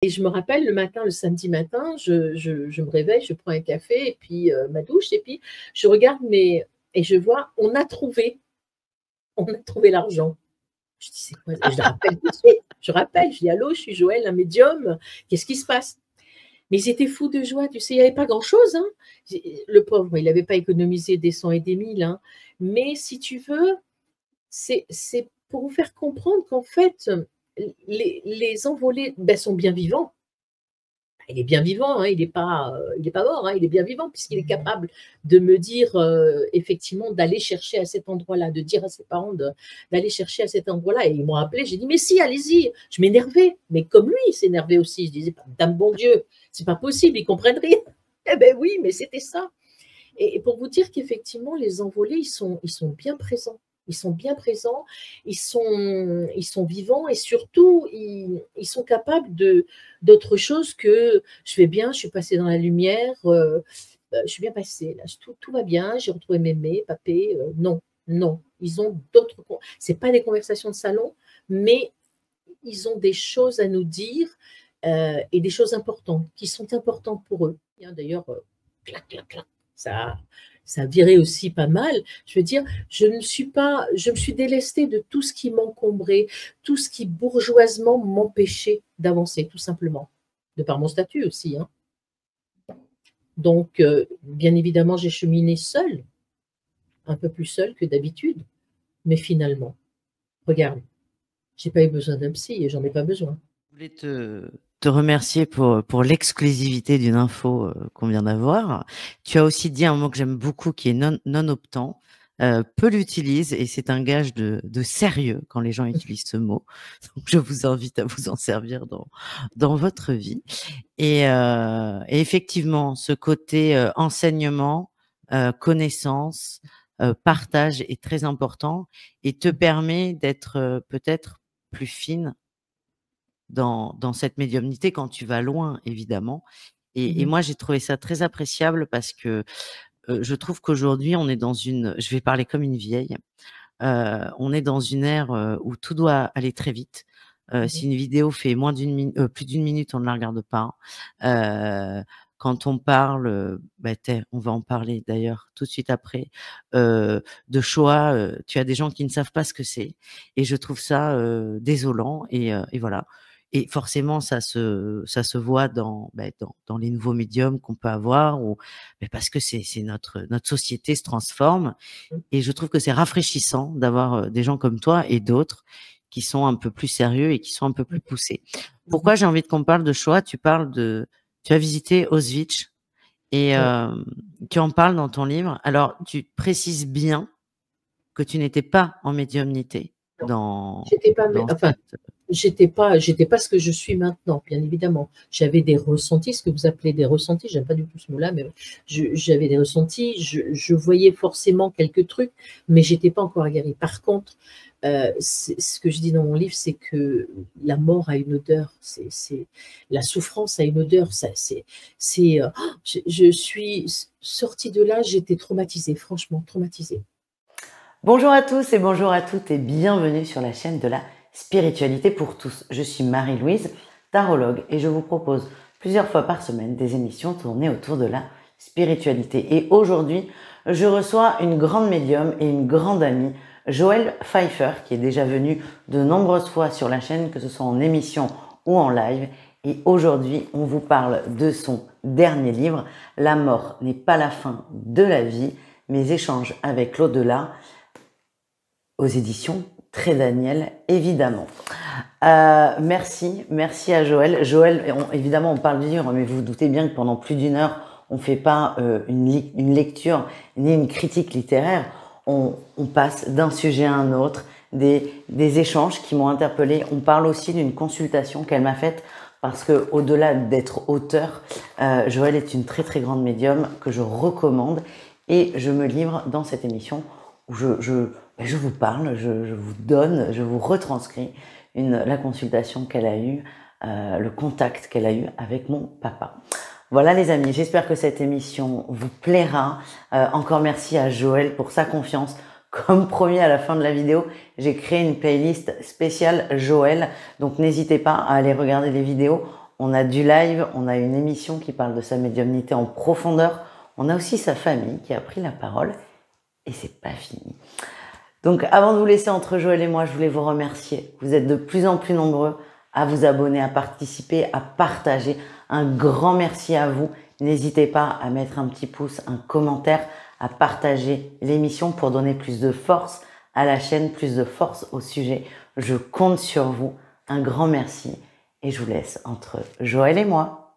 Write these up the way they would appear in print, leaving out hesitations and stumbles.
Et je me rappelle le matin, le samedi matin, je me réveille, je prends un café et puis ma douche, et puis je regarde et je vois, on a trouvé l'argent. Je dis, c'est quoi? Et je le rappelle tout de suite. Je rappelle, je dis, allô, je suis Joël, un médium, qu'est-ce qui se passe? Mais ils étaient fous de joie, tu sais, il n'y avait pas grand-chose, hein. Le pauvre, il n'avait pas économisé des cents et des mille, hein. Mais si tu veux, c'est pour vous faire comprendre qu'en fait, les envolés ben, sont bien vivants. Il est bien vivant, hein, il est pas mort, hein, il est bien vivant puisqu'il est capable de me dire effectivement d'aller chercher à cet endroit-là, de dire à ses parents d'aller chercher à cet endroit-là. Et ils m'ont appelé, j'ai dit mais si, allez-y. Je m'énervais, mais comme lui, il s'énervait aussi. Je disais, dame bon Dieu, c'est pas possible, ils comprennent rien. Eh ben oui, mais c'était ça. Et pour vous dire qu'effectivement, les envolés, ils sont bien présents. Ils sont bien présents, ils sont vivants et surtout, ils sont capables d'autre chose que je vais bien, je suis passée dans la lumière, je suis bien passée, là, tout va bien, j'ai retrouvé mémé, papé. Non, non, ils ont d'autres. C'est pas des conversations de salon, mais ils ont des choses à nous dire et des choses importantes qui sont importantes pour eux. D'ailleurs, clac, clac, clac, ça, ça a viré aussi pas mal. Je veux dire, je me suis délestée de tout ce qui m'encombrait, tout ce qui bourgeoisement m'empêchait d'avancer, tout simplement, de par mon statut aussi, hein. Donc, bien évidemment, j'ai cheminé seule, un peu plus seule que d'habitude, mais finalement, regarde, j'ai pas eu besoin d'un psy et j'en ai pas besoin. Je voulais te remercier pour l'exclusivité d'une info qu'on vient d'avoir. Tu as aussi dit un mot que j'aime beaucoup qui est non-optant. Peu l'utilisent et c'est un gage de sérieux quand les gens utilisent ce mot. Donc, je vous invite à vous en servir dans votre vie. Et effectivement, ce côté enseignement, connaissance, partage est très important et te permet d'être peut-être plus fine dans cette médiumnité quand tu vas loin, évidemment. Et Mhm. moi, j'ai trouvé ça très appréciable parce que je trouve qu'aujourd'hui, on est dans une, je vais parler comme une vieille, on est dans une ère où tout doit aller très vite. Si Mhm. une vidéo fait plus d'une minute, on ne la regarde pas. Quand on parle, bah, on va en parler d'ailleurs tout de suite après, de Shoah, tu as des gens qui ne savent pas ce que c'est et je trouve ça désolant et voilà. Et forcément, ça se voit dans les nouveaux médiums qu'on peut avoir ou parce que c'est notre société se transforme et je trouve que c'est rafraîchissant d'avoir des gens comme toi et d'autres qui sont un peu plus sérieux et qui sont un peu plus poussés. Mhm. Pourquoi j'ai envie qu'on parle de Shoah? Tu as visité Auschwitz et Oui. tu en parles dans ton livre. Alors, tu précises bien que tu n'étais pas en médiumnité Non, dans, j'étais pas, dans enfin, cette. j'étais pas ce que je suis maintenant, bien évidemment. J'avais des ressentis, ce que vous appelez des ressentis, j'aime pas du tout ce mot-là, mais j'avais des ressentis, je voyais forcément quelques trucs, mais j'étais pas encore aguerrie. Par contre, ce que je dis dans mon livre, c'est que la mort a une odeur, la souffrance a une odeur, je suis sortie de là, j'étais traumatisée, franchement traumatisée. Bonjour à tous et bonjour à toutes et bienvenue sur la chaîne de la spiritualité pour tous. Je suis Marie-Louise, tarologue et je vous propose plusieurs fois par semaine des émissions tournées autour de la spiritualité. Et aujourd'hui, je reçois une grande médium et une grande amie, Joëlle Pfeiffer, qui est déjà venue de nombreuses fois sur la chaîne, que ce soit en émission ou en live. Et aujourd'hui, on vous parle de son dernier livre, La mort n'est pas la fin de la vie, mes échanges avec l'au-delà, aux éditions Très Daniel, évidemment. Merci à Joël. Joël, évidemment, on parle du livre, mais vous vous doutez bien que pendant plus d'une heure, on ne fait pas une lecture ni une critique littéraire. On passe d'un sujet à un autre, des échanges qui m'ont interpellée. On parle aussi d'une consultation qu'elle m'a faite parce que, au-delà d'être auteur, Joël est une très très grande médium que je recommande et je me livre dans cette émission où je vous parle, je vous donne, je vous retranscris la consultation qu'elle a eue, le contact qu'elle a eu avec mon papa. Voilà les amis, j'espère que cette émission vous plaira. Encore merci à Joël pour sa confiance. Comme promis à la fin de la vidéo, j'ai créé une playlist spéciale Joël, donc n'hésitez pas à aller regarder les vidéos on a du live, on a une émission qui parle de sa médiumnité en profondeur. On a aussi sa famille qui a pris la parole et c'est pas fini. Donc, avant de vous laisser entre Joël et moi, je voulais vous remercier. Vous êtes de plus en plus nombreux à vous abonner, à participer, à partager. Un grand merci à vous. N'hésitez pas à mettre un petit pouce, un commentaire, à partager l'émission pour donner plus de force à la chaîne, plus de force au sujet. Je compte sur vous. Un grand merci et je vous laisse entre Joël et moi.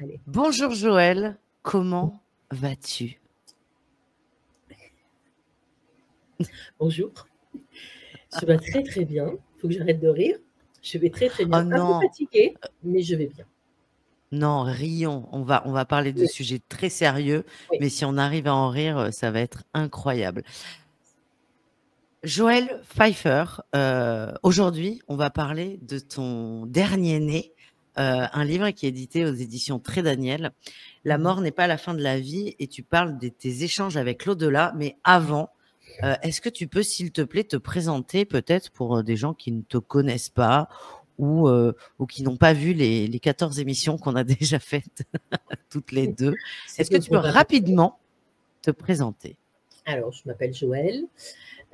Allez. Bonjour Joël, comment vas-tu? Bonjour. Je vais très très bien. Il faut que j'arrête de rire. Je vais très très bien. Oh Un peu non, fatiguée, mais je vais bien. non, rions. On va parler de Oui, sujets très sérieux, oui. mais si on arrive à en rire, ça va être incroyable. Joël Pfeiffer, aujourd'hui, on va parler de ton dernier né, un livre qui est édité aux éditions Très Daniel. La mort n'est pas la fin de la vie et tu parles de tes échanges avec l'au-delà, mais avant, est-ce que tu peux, s'il te plaît, te présenter peut-être pour des gens qui ne te connaissent pas ou qui n'ont pas vu les 14 émissions qu'on a déjà faites toutes les deux. C'est Est-ce que peu tu peux probable. rapidement te présenter? Alors, je m'appelle Joëlle.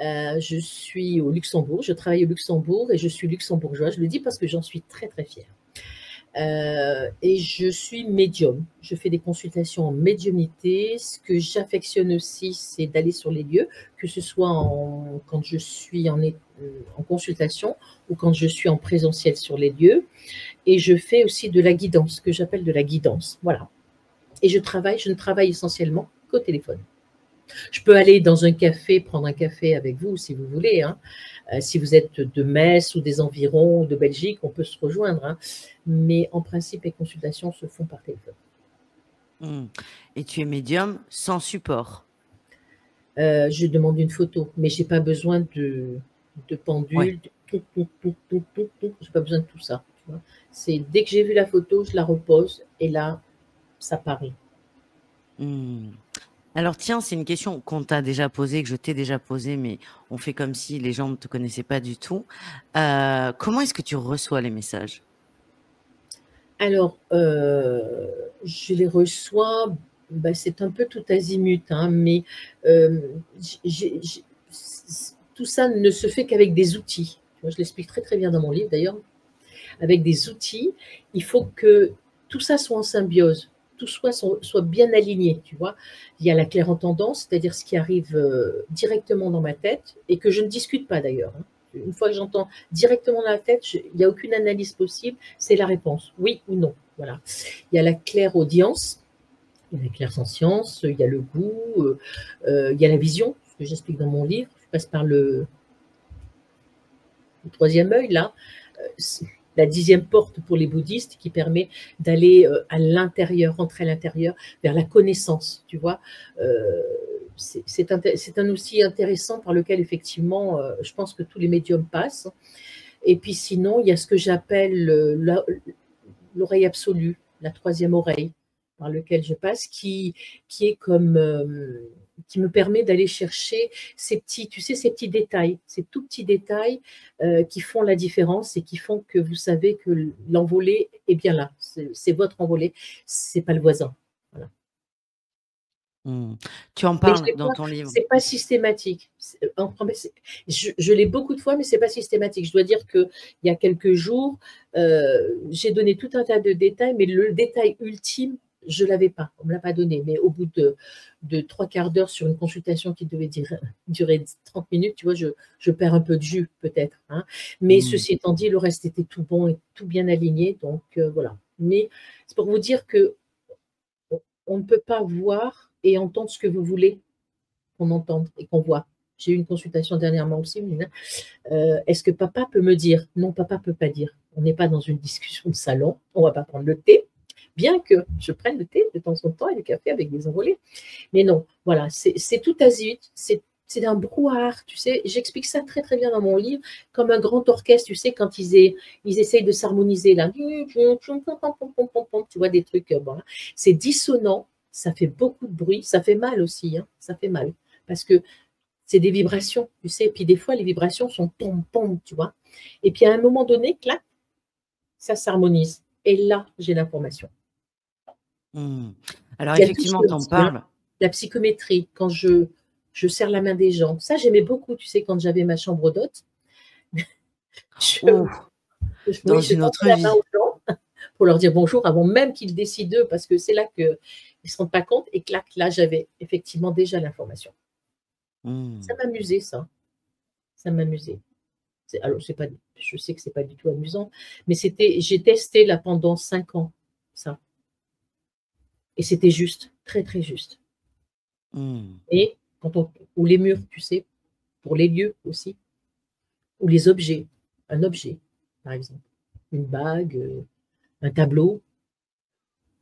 Je suis au Luxembourg. Je travaille au Luxembourg et je suis luxembourgeoise. Je le dis parce que j'en suis très très fière. Et je suis médium. Je fais des consultations en médiumnité. Ce que j'affectionne aussi, c'est d'aller sur les lieux, que ce soit quand je suis en consultation ou quand je suis en présentiel sur les lieux. Et je fais aussi de la guidance, ce que j'appelle de la guidance. Voilà. Et je ne travaille essentiellement qu'au téléphone. Je peux aller dans un café, prendre un café avec vous si vous voulez. Hein. Si vous êtes de Metz ou des environs, ou de Belgique, on peut se rejoindre. Hein. Mais en principe, les consultations se font par téléphone. Et tu es médium sans support? Je demande une photo, mais je n'ai pas besoin de Ouais. pendule. Je n'ai pas besoin de tout ça. C'est dès que j'ai vu la photo, je la repose et là, ça parle. Alors tiens, c'est une question qu'on t'a déjà posée, que je t'ai déjà posée, mais on fait comme si les gens ne te connaissaient pas du tout. Comment est-ce que tu reçois les messages? Alors, je les reçois, c'est un peu tout azimut, hein, mais tout ça ne se fait qu'avec des outils. Je l'explique très très bien dans mon livre d'ailleurs. Avec des outils, il faut que tout ça soit en symbiose, tout soit bien aligné, tu vois. Il y a la clairentendance, c'est-à-dire ce qui arrive directement dans ma tête et que je ne discute pas d'ailleurs. Hein. Une fois que j'entends directement dans la tête, il n'y a aucune analyse possible, c'est la réponse, oui ou non. Voilà. Il y a la clairaudience, il y a la clairsentience, il y a le goût, il y a la vision, ce que j'explique dans mon livre. Je passe par le troisième œil, là. La 10e porte pour les bouddhistes qui permet d'aller à l'intérieur, rentrer à l'intérieur, vers la connaissance, tu vois. C'est un outil intéressant par lequel, effectivement, je pense que tous les médiums passent. Et puis sinon, il y a ce que j'appelle l'oreille absolue, la 3e oreille, par lequel je passe, qui est comme... qui me permet d'aller chercher ces petits, tu sais, ces petits détails, ces tout petits détails qui font la différence et qui font que vous savez que l'envolée est bien là. C'est votre envolée, c'est pas le voisin. Voilà. Tu en Mais parles dans ton livre. c'est pas systématique. Je l'ai beaucoup de fois, mais c'est pas systématique. Je dois dire que il y a quelques jours, j'ai donné tout un tas de détails, mais le détail ultime, je l'avais pas. On me l'a pas donné. Mais au bout de 3/4 d'heure sur une consultation qui devait durer 30 minutes, tu vois, je perds un peu de jus peut-être. Hein. Mais ceci étant dit, le reste était tout bon et tout bien aligné. Donc voilà. Mais c'est pour vous dire que on ne peut pas voir et entendre ce que vous voulez qu'on entende et qu'on voit. J'ai eu une consultation dernièrement aussi. Est-ce que papa peut me dire? Non, papa ne peut pas dire. On n'est pas dans une discussion de salon. On ne va pas prendre le thé, bien que je prenne le thé de temps en temps et le café avec des envolées. Mais non, voilà, c'est tout azimut. C'est c'est un brouhaha, tu sais. J'explique ça très très bien dans mon livre, comme un grand orchestre, tu sais, quand ils essayent de s'harmoniser là. Tu vois des trucs, bon, c'est dissonant, ça fait beaucoup de bruit, ça fait mal aussi, hein, ça fait mal. Parce que c'est des vibrations, tu sais. Et puis des fois, les vibrations sont pom, pom, tu vois. Et puis à un moment donné, clac, ça s'harmonise. Et là, j'ai l'information. Mmh. Alors Il y a le toucher effectivement, tu en aussi, hein, parles. la psychométrie, quand je serre la main des gens. Ça, j'aimais beaucoup, tu sais, quand j'avais ma chambre d'hôte. Ouh, dans Oui, je une tendais autre la main vie. aux gens pour leur dire bonjour avant même qu'ils décident eux, parce que c'est là qu'ils ne se rendent pas compte. Et clac, là, j'avais effectivement déjà l'information. Ça Mmh. m'amusait, ça. Ça m'amusait. Alors, pas, je sais que c'est pas du tout amusant, mais j'ai testé là pendant 5 ans, ça. Et c'était juste, très, très juste. Mmh. Et ou les murs, tu sais, pour les lieux aussi, ou les objets. Un objet, par exemple. Une bague, un tableau.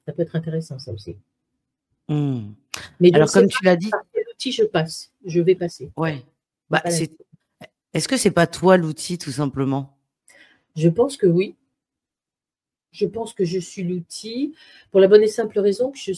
Ça peut être intéressant, ça aussi. Mmh. Mais je ne Alors sais comme pas tu l'as dit, par quel outil je passe. Je vais passer. ouais, J'ai bah, pas l'info. est-ce que c'est pas toi l'outil tout simplement? Je pense que oui. Je pense que je suis l'outil pour la bonne et simple raison que je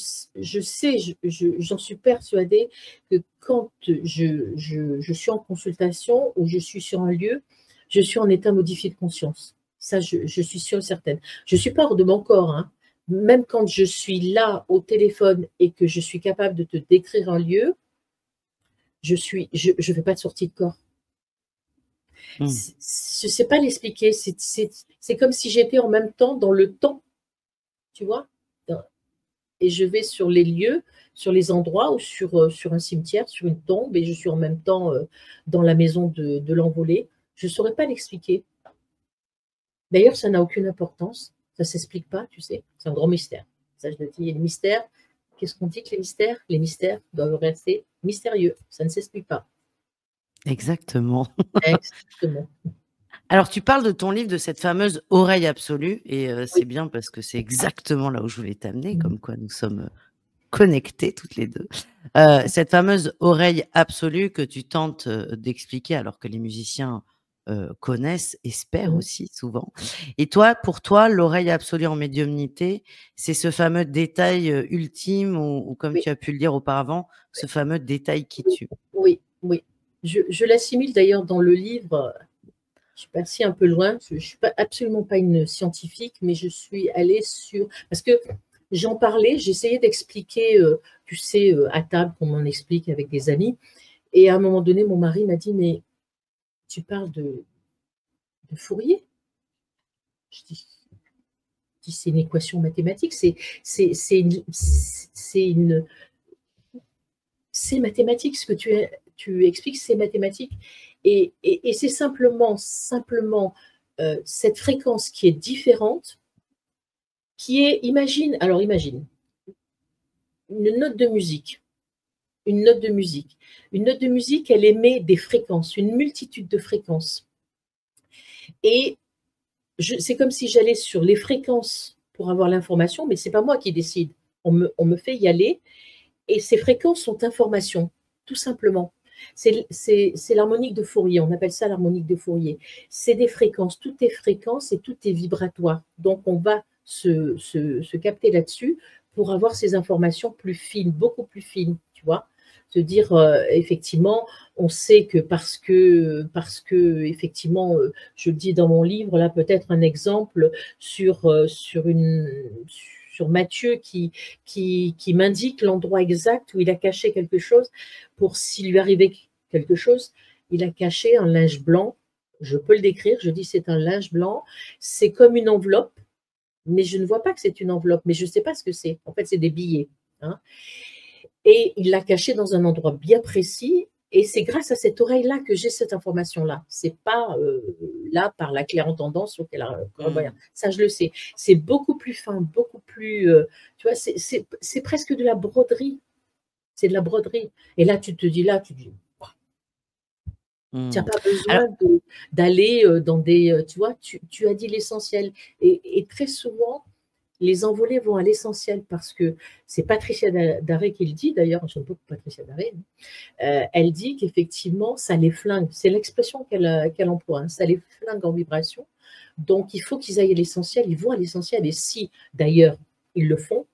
sais, j'en suis persuadée que quand je suis en consultation ou je suis sur un lieu, je suis en état modifié de conscience. Ça, je suis sûre et certaine. Je suis pas hors de mon corps, hein. Même quand je suis là au téléphone et que je suis capable de te décrire un lieu, je fais pas de sortie de corps. Mmh. Je sais pas l'expliquer. C'est comme si j'étais en même temps dans le temps, tu vois? Et je vais sur les lieux, sur les endroits ou sur un cimetière, sur une tombe et je suis en même temps, dans la maison de l'envolé. Je ne saurais pas l'expliquer. D'ailleurs, ça n'a aucune importance. Ça ne s'explique pas, tu sais? C'est un grand mystère. Ça, je le dis, les mystères, qu'est-ce qu'on dit que les mystères? Les mystères doivent rester mystérieux. Ça ne s'explique pas. Exactement. Exactement. Alors tu parles de ton livre, de cette fameuse oreille absolue et c'est Oui. bien parce que c'est exactement là où je voulais t'amener, Mmh. comme quoi nous sommes, connectées toutes les 2. Cette fameuse oreille absolue que tu tentes, d'expliquer alors que les musiciens, connaissent, espèrent Mmh. aussi souvent. Et toi, pour toi, l'oreille absolue en médiumnité, c'est ce fameux détail, ultime ou comme Oui, tu as pu le dire auparavant, ce fameux détail qui oui, tue? oui, oui. Je l'assimile d'ailleurs dans le livre. Je suis partie un peu loin. Je ne suis pas, absolument pas une scientifique, mais je suis allée sur. Parce que j'en parlais, j'essayais d'expliquer, tu sais, à table, qu'on m'en explique avec des amis. Et à un moment donné, mon mari m'a dit: «Mais tu parles de Fourier?» Je dis: «C'est une équation mathématique, c'est une c'est mathématique, ce que tu expliques, c'est mathématique et c'est simplement, cette fréquence qui est différente, qui est imagine, une note de musique, une note de musique. Une note de musique, elle émet des fréquences, une multitude de fréquences et c'est comme si j'allais sur les fréquences pour avoir l'information, mais c'est pas moi qui décide. On me fait y aller et ces fréquences sont informations, tout simplement. C'est l'harmonique de Fourier, on appelle ça l'harmonique de Fourier. C'est des fréquences, tout est fréquence et tout est vibratoire. Donc on va se capter là-dessus pour avoir ces informations plus fines, beaucoup plus fines, tu vois. Se dire, effectivement, on sait que parce que effectivement, je le dis dans mon livre, là peut-être un exemple sur Matthieu qui m'indique l'endroit exact où il a caché quelque chose pour s'il lui arrivait quelque chose. Il a caché un linge blanc. Je peux le décrire. Je dis c'est un linge blanc. C'est comme une enveloppe, mais je ne vois pas que c'est une enveloppe. Mais je ne sais pas ce que c'est. En fait, c'est des billets, hein. Et il l'a caché dans un endroit bien précis. Et c'est grâce à cette oreille-là que j'ai cette information-là. C'est pas là par la claire-entendance auquel a Mmh. ça, je le sais. C'est beaucoup plus fin, beaucoup plus. Tu vois, c'est presque de la broderie. C'est de la broderie. Et là, tu te dis là, tu dis, tu n'as Mmh. pas Alors besoin d'aller dans des. Tu vois, tu as dit l'essentiel. Et très souvent, Les envolées vont à l'essentiel parce que c'est Patricia Daré qui le dit, d'ailleurs, j'aime beaucoup Patricia Daré, elle dit qu'effectivement, ça les flingue. C'est l'expression qu'elle emploie, hein, ça les flingue en vibration. Donc, il faut qu'ils aillent à l'essentiel, ils vont à l'essentiel. Et si, d'ailleurs, ils le font,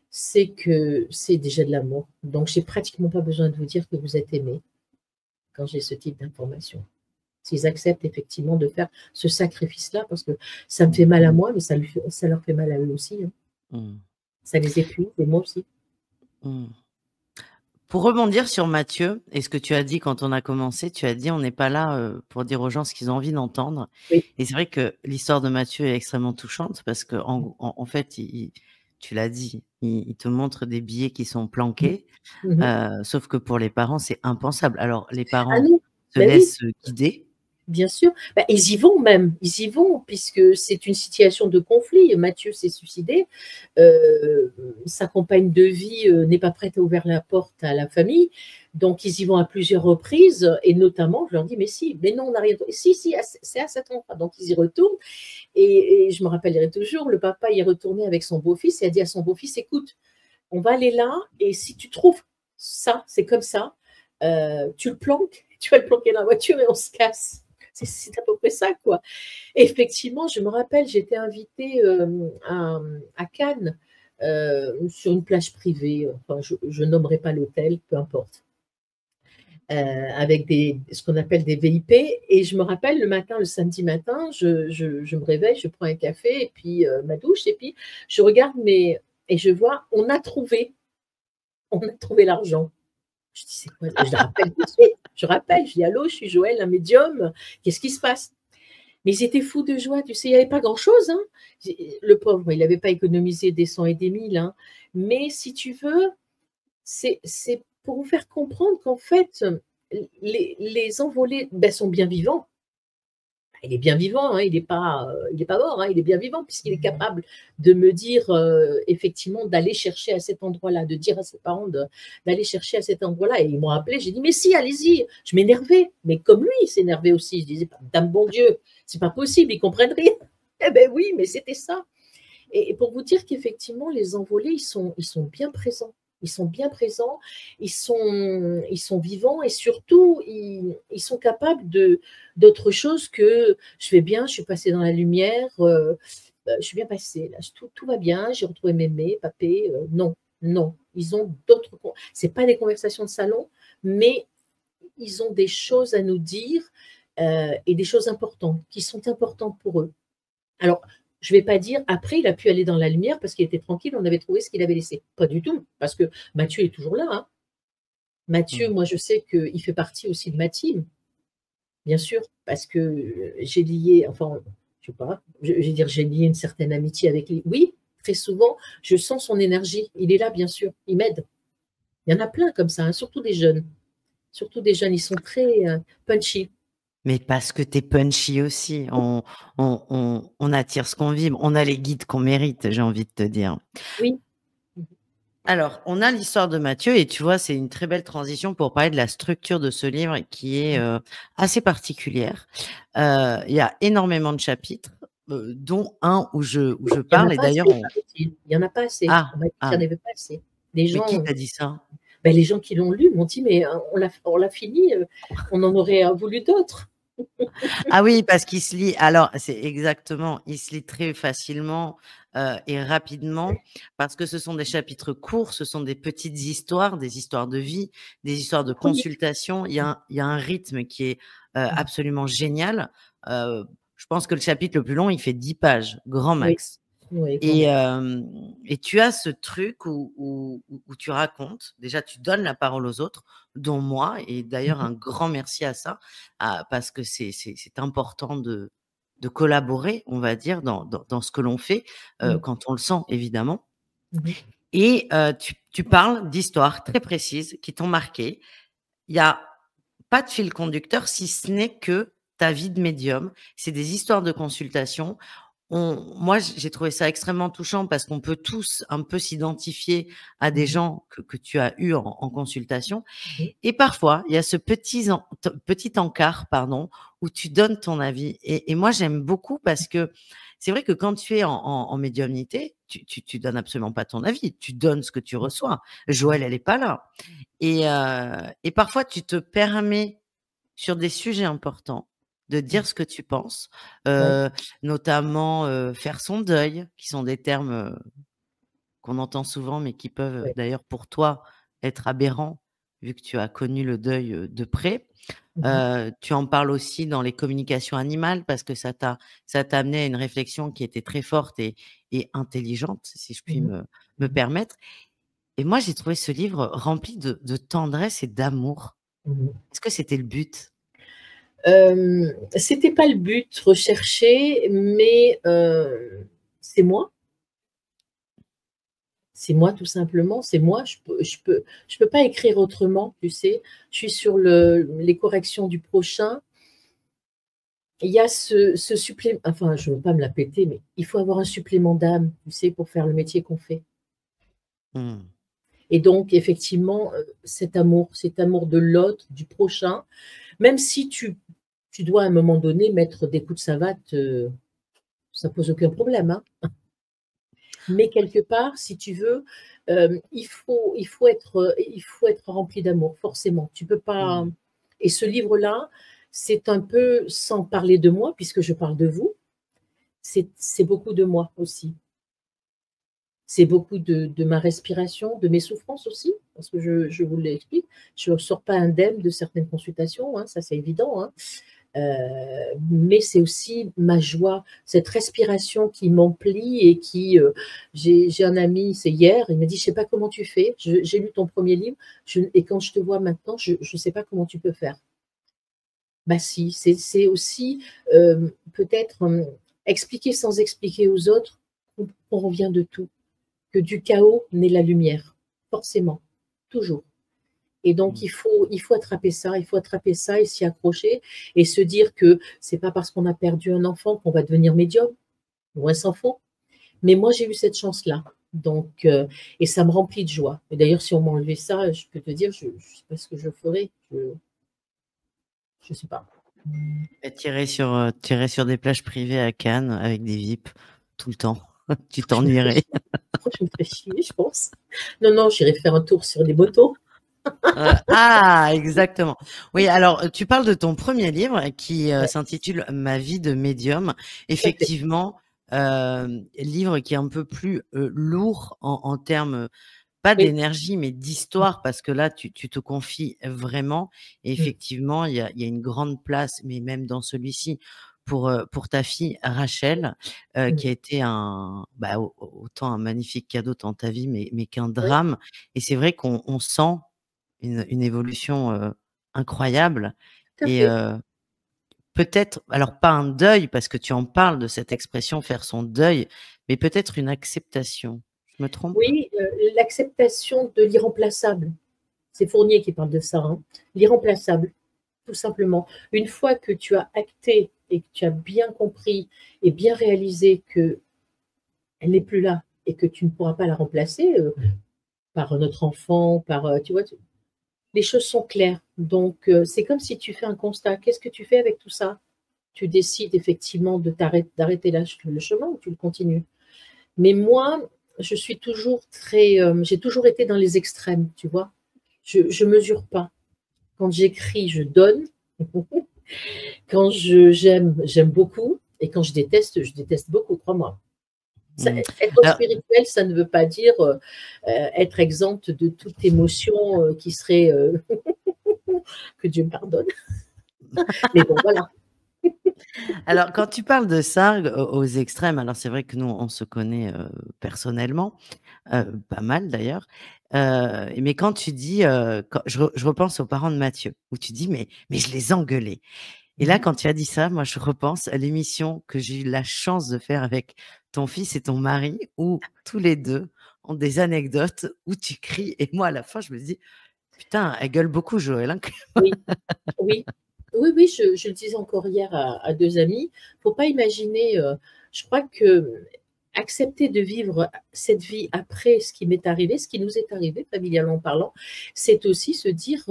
c'est que c'est déjà de l'amour. Donc, j'ai pratiquement pas besoin de vous dire que vous êtes aimé quand j'ai ce type d'information. S'ils acceptent effectivement de faire ce sacrifice-là, parce que ça me fait mal à moi, mais ça leur fait mal à eux aussi, hein. Mmh. Ça les épuise, et moi aussi. Mmh. Pour rebondir sur Mathieu et ce que tu as dit quand on a commencé, tu as dit: «On n'est pas là, pour dire aux gens ce qu'ils ont envie d'entendre» Oui. et c'est vrai que l'histoire de Mathieu est extrêmement touchante parce qu'en fait, il tu l'as dit, il te montre des billets qui sont planqués, Mmh mh. sauf que pour les parents, c'est impensable. Alors les Ah parents non, se bah oui. laissent, guider. Bien sûr. Bah, ils y vont même, ils y vont puisque c'est une situation de conflit. Mathieu s'est suicidé, sa compagne de vie, n'est pas prête à ouvrir la porte à la famille, donc ils y vont à plusieurs reprises et notamment je leur dis: «Mais si, mais non, on n'a rien si, si, c'est à cet endroit», donc ils y retournent et je me rappellerai toujours, le papa y est retourné avec son beau-fils et a dit à son beau-fils: «Écoute, on va aller là et si tu trouves ça, c'est comme ça, tu le planques, tu vas le planquer dans la voiture et on se casse». C'est à peu près ça, quoi. Et effectivement, je me rappelle, j'étais invitée, à Cannes, sur une plage privée, enfin je nommerai pas l'hôtel, peu importe, avec ce qu'on appelle des VIP et je me rappelle le matin, le samedi matin, je me réveille, je prends un café et puis, ma douche et puis je regarde mes et je vois, on a trouvé l'argent. Je dis: «C'est quoi?» Je le rappelle tout de suite. Je rappelle, je dis: «Allô, je suis Joël, un médium, qu'est-ce qui se passe?» Mais ils étaient fous de joie, tu sais, il y avait pas grand-chose, hein. Le pauvre, il avait pas économisé des cents et des mille, hein. Mais si tu veux, c'est pour vous faire comprendre qu'en fait, les envolés, bah, sont bien vivants. Il est bien vivant, hein, il est pas mort, hein, il est bien vivant puisqu'il est capable de me dire, effectivement d'aller chercher à cet endroit-là, de dire à ses parents d'aller chercher à cet endroit-là et ils m'ont appelé, j'ai dit: «Mais si, allez-y!» Je m'énervais, mais comme lui, il s'énervait aussi. Je disais: «Dame bon Dieu, c'est pas possible, ils comprennent rien». Eh beh oui, mais c'était ça et pour vous dire qu'effectivement les envolés, ils sont bien présents. Ils sont bien présents, ils sont vivants et surtout ils sont capables d'autre chose que: «Je vais bien, je suis passé dans la lumière, je suis bien passé là, tout va bien, j'ai retrouvé mémé, papé», non, non. Ils ont d'autres c'est pas des conversations de salon, mais ils ont des choses à nous dire, et des choses importantes, qui sont importantes pour eux. Alors, je vais pas dire après il a pu aller dans la lumière parce qu'il était tranquille, on avait trouvé ce qu'il avait laissé. Pas du tout, parce que Mathieu est toujours là, hein. Mathieu, Mmh. moi je sais qu'il fait partie aussi de ma team, bien sûr, parce que, j'ai lié enfin, je sais pas, je vais dire j'ai lié une certaine amitié avec lui. Oui, très souvent, je sens son énergie. Il est là, bien sûr, il m'aide. Il y en a plein comme ça, hein, surtout des jeunes, ils sont très, punchy. Mais parce que tu es punchy aussi. On attire ce qu'on vibre. On a les guides qu'on mérite, j'ai envie de te dire. Oui. Mmh. Alors, on a l'histoire de Mathieu et tu vois, c'est une très belle transition pour parler de la structure de ce livre qui est, assez particulière. Il y a énormément de chapitres, dont un où je Il y en a parle et pas d'ailleurs assez, on paraît-il. Il y en a pas assez. ah! On m'a dit qu'il y en Ah! avait pas assez. Les Mais qui gens, t'a dit ça? les gens qui l'ont lu m'ont dit: «Mais, on l'a fini, on en aurait, voulu d'autres». Ah oui, parce qu'il se lit alors c'est exactement, il se lit très facilement, et rapidement parce que ce sont des chapitres courts, ce sont des petites histoires, des histoires de vie, des histoires de Chronique. consultation. Il y a un rythme qui est, Mmh. absolument génial. Heu, je pense que le chapitre le plus long, il fait 10 pages, grand Oui, max. oui, grand Et max. et tu as ce truc où tu racontes, déjà tu donnes la parole aux autres, dont moi et Mmh d'ailleurs mh. un grand merci à ça, parce que c'est important de collaborer, on va dire, dans ce que l'on fait, Mmh. quand on le sent évidemment Mmh mh. et tu parles d'histoires très précises qui t'ont marqué. Il y a pas de fil conducteur si ce n'est que ta vie de médium. C'est des histoires de consultation. Moi, j'ai trouvé ça extrêmement touchant parce qu'on peut tous un peu s'identifier à des Mmh. gens que tu as eus en consultation Mmh. et parfois, il y a ce petit encart, pardon, où tu donnes ton avis et moi, j'aime beaucoup parce que c'est vrai que quand tu es en médiumnité, tu donnes absolument pas ton avis, tu donnes ce que tu reçois. Joël, elle est pas là et parfois tu te permets sur des sujets importants de dire ce que tu penses, Ouais, notamment, faire son deuil, qui sont des termes, qu'on entend souvent, mais qui peuvent ouais. d'ailleurs pour toi être aberrants, vu que tu as connu le deuil, de près. Mmh. Tu en parles aussi dans les communications animales parce que ça t'a amené à une réflexion qui était très forte et intelligente, si je puis Mmh. me permettre. Et moi, j'ai trouvé ce livre rempli de tendresse et d'amour. Mmh. Est-ce que c'était le but? C'était pas le but recherché, mais c'est moi. C'est moi tout simplement, c'est moi. Je peux pas écrire autrement, tu sais? Je suis sur les corrections du prochain. Il y a ce supplément, enfin, je veux pas me la péter, mais il faut avoir un supplément d'âme, tu sais, pour faire le métier qu'on fait. Mmh. Et donc effectivement, cet amour de l'autre, du prochain, même si tu dois à un moment donné mettre des coups de savate, ça pose aucun problème, hein. Mais quelque part, si tu veux, il faut être rempli d'amour, forcément. Tu peux pas. Mmh. Et ce livre-là, c'est un peu sans parler de moi, puisque je parle de vous, c'est beaucoup de moi aussi. C'est beaucoup de ma respiration, de mes souffrances aussi, parce que je vous l'explique, je ne sors pas indemne de certaines consultations, hein, ça c'est évident, hein. Mais c'est aussi ma joie, cette respiration qui m'emplit et qui, j'ai un ami, c'est hier, il m'a dit: «Je sais pas comment tu fais, j'ai lu ton premier livre, et quand je te vois maintenant, je ne sais pas comment tu peux faire». Bah si, c'est aussi, peut-être, expliquer sans expliquer aux autres qu'on revient de tout, que du chaos naît la lumière, forcément, toujours. Et donc Mmh. il faut attraper ça et s'y accrocher et se dire que c'est pas parce qu'on a perdu un enfant qu'on va devenir médium, loin s'en faut. Mais moi, j'ai eu cette chance-là, donc et ça me remplit de joie. Et d'ailleurs, si on m'enlevait ça, je peux te dire, je sais pas ce que je ferais, je sais pas. Et tu des plages privées à Cannes avec des VIP tout le temps. Tu Je me ferais t'ennuierais. chier, je me ferais chier, je pense. Non, non, j'irais faire un tour sur des motos. Ah! Exactement. Oui, alors, tu parles de ton premier livre qui, Ouais, s'intitule «Ma vie de médium». tout à fait. Effectivement, livre qui est un peu plus, lourd en termes, pas Oui. d'énergie, mais d'histoire parce que là, tu te confies vraiment et Mmh, effectivement, il y a une grande place, mais même dans celui-ci, pour ta fille Rachel, mmh. qui a été bah, autant un magnifique cadeau dans ta vie, mais qu'un Oui, drame et c'est vrai qu'on sent une évolution, incroyable tout à et fait. peut-être alors pas un deuil parce que tu en parles de cette expression «faire son deuil», mais peut-être une acceptation. Je me trompe? Oui, l'acceptation de l'irremplaçable. C'est Fournier qui parle de ça, hein. L'irremplaçable, tout simplement. Une fois que tu as acté et que tu as bien compris et bien réalisé qu'elle n'est plus là et que tu ne pourras pas la remplacer, par un autre enfant, tu vois? Les choses sont claires. Donc c'est comme si tu fais un constat. Qu'est-ce que tu fais avec tout ça? Tu décides effectivement d'arrêter le chemin ou tu le continues? Mais moi, je suis toujours très, j'ai toujours été dans les extrêmes, tu vois? Je mesure pas. Quand j'écris, je donne. Quand j'aime beaucoup et quand je déteste beaucoup, crois-moi. Ça, Mmh. être Alors spirituel, ça ne veut pas dire, être exempte de toute émotion, qui serait, que Dieu me pardonne. Mais bon, voilà. alors quand tu parles de ça, aux extrêmes, alors c'est vrai que nous, on se connaît, personnellement, pas mal d'ailleurs, mais quand tu dis, quand je repense aux parents de Mathieu, où tu dis: «Mais je les engueulais» et là, Mmh. quand tu as dit ça, moi, je repense à l'émission que j'ai eu la chance de faire avec ton fils et ton mari, où tous les 2 ont des anecdotes où tu cries et moi, à la fin, je me dis: «Putain, elle gueule beaucoup Joël, hein». Oui, oui. Oui, oui, je le disais encore hier à 2 amis. Faut pas imaginer, je crois que accepter de vivre cette vie après ce qui m'est arrivé, ce qui nous est arrivé familialement parlant, c'est aussi se dire,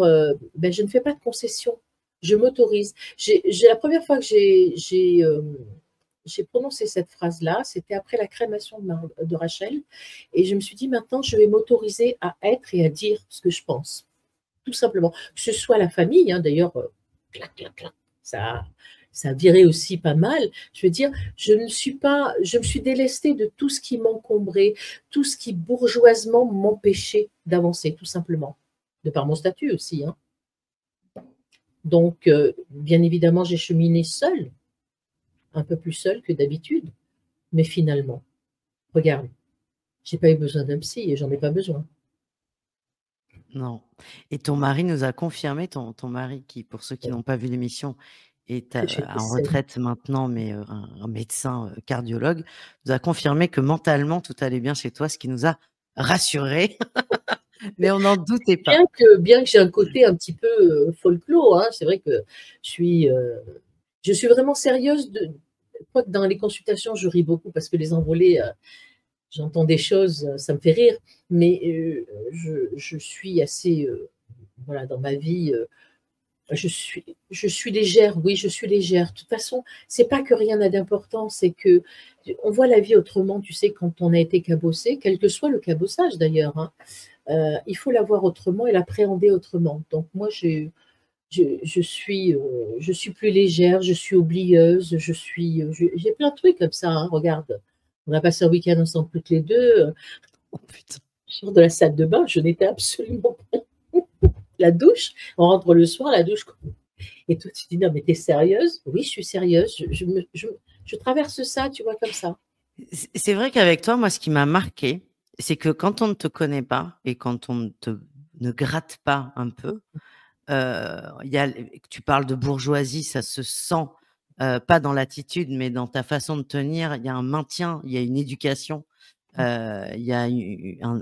ben: «Je ne fais pas de concessions, je m'autorise». J'ai la première fois que j'ai prononcé cette phrase-là, c'était après la crémation de Rachel, et je me suis dit, maintenant, je vais m'autoriser à être et à dire ce que je pense, tout simplement. Que ce soit la famille, hein, d'ailleurs, clac, clac, clac, ça a viré aussi pas mal. Je veux dire, je me suis délestée de tout ce qui m'encombrait, tout ce qui bourgeoisement m'empêchait d'avancer, tout simplement, de par mon statut aussi, hein. Donc, bien évidemment, j'ai cheminé seule, un peu plus seule que d'habitude, mais finalement, regarde, j'ai pas eu besoin d'un psy et j'en ai pas besoin. Non. Et ton mari nous a confirmé, ton mari qui, pour ceux qui Ouais, n'ont pas vu l'émission, est que j'étais en saine. retraite maintenant, mais un médecin cardiologue, nous a confirmé que mentalement, tout allait bien chez toi, ce qui nous a rassurés, mais on n'en doutait pas. Bien que j'ai un côté un petit peu folklore, hein, c'est vrai que je suis, euh, je suis vraiment sérieuse. Quoique dans les consultations, je ris beaucoup parce que les envolées, j'entends des choses, ça me fait rire, mais je suis assez, voilà, dans ma vie, je suis légère, oui, je suis légère. De toute façon, c'est pas que rien n'a d'important, c'est que on voit la vie autrement, tu sais, quand on a été cabossé, quel que soit le cabossage d'ailleurs, hein, il faut la voir autrement et l'appréhender autrement. Donc moi, je suis plus légère, je suis oublieuse, j'ai plein de trucs comme ça, hein, regarde. On a passé un week-end ensemble toutes les deux. Oh putain. Je sors de la salle de bain, je n'étais absolument pas. La douche, on rentre le soir, la douche. Et toi, tu dis, non, mais t'es sérieuse? Oui, je suis sérieuse. Je traverse ça, tu vois, comme ça. C'est vrai qu'avec toi, moi, ce qui m'a marqué, c'est que quand on ne te connaît pas et quand on ne gratte pas un peu, tu parles de bourgeoisie, ça se sent, pas dans l'attitude, mais dans ta façon de tenir. Il y a un maintien, il y a une éducation, il y a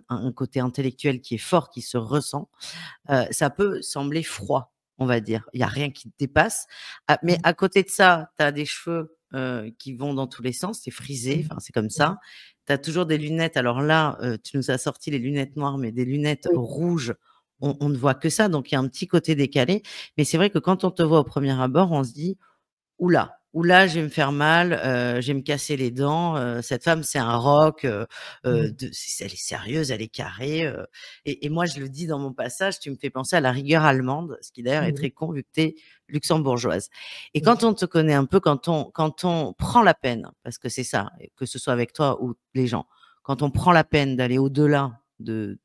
un côté intellectuel qui est fort, qui se ressent. Ça peut sembler froid, on va dire. Il y a rien qui te dépasse. Ah, mais à côté de ça, tu as des cheveux, qui vont dans tous les sens, c'est frisé, enfin, c'est comme ça. Tu as toujours des lunettes. Alors là, tu nous as sorti les lunettes noires, mais des lunettes Oui, rouges, on ne voit que ça, donc il y a un petit côté décalé. Mais c'est vrai que quand on te voit au premier abord, on se dit: «Ouh là, je vais me faire mal, je vais me casser les dents, cette femme, c'est un roc, oui, elle est sérieuse, elle est carrée», et moi, je le dis dans mon passage, tu me fais penser à la rigueur allemande, ce qui d'ailleurs est oui, très con vu que tu es luxembourgeoise. Et oui, quand on te connaît un peu, quand on prend la peine, parce que c'est ça, que ce soit avec toi ou les gens, quand on prend la peine d'aller au-delà de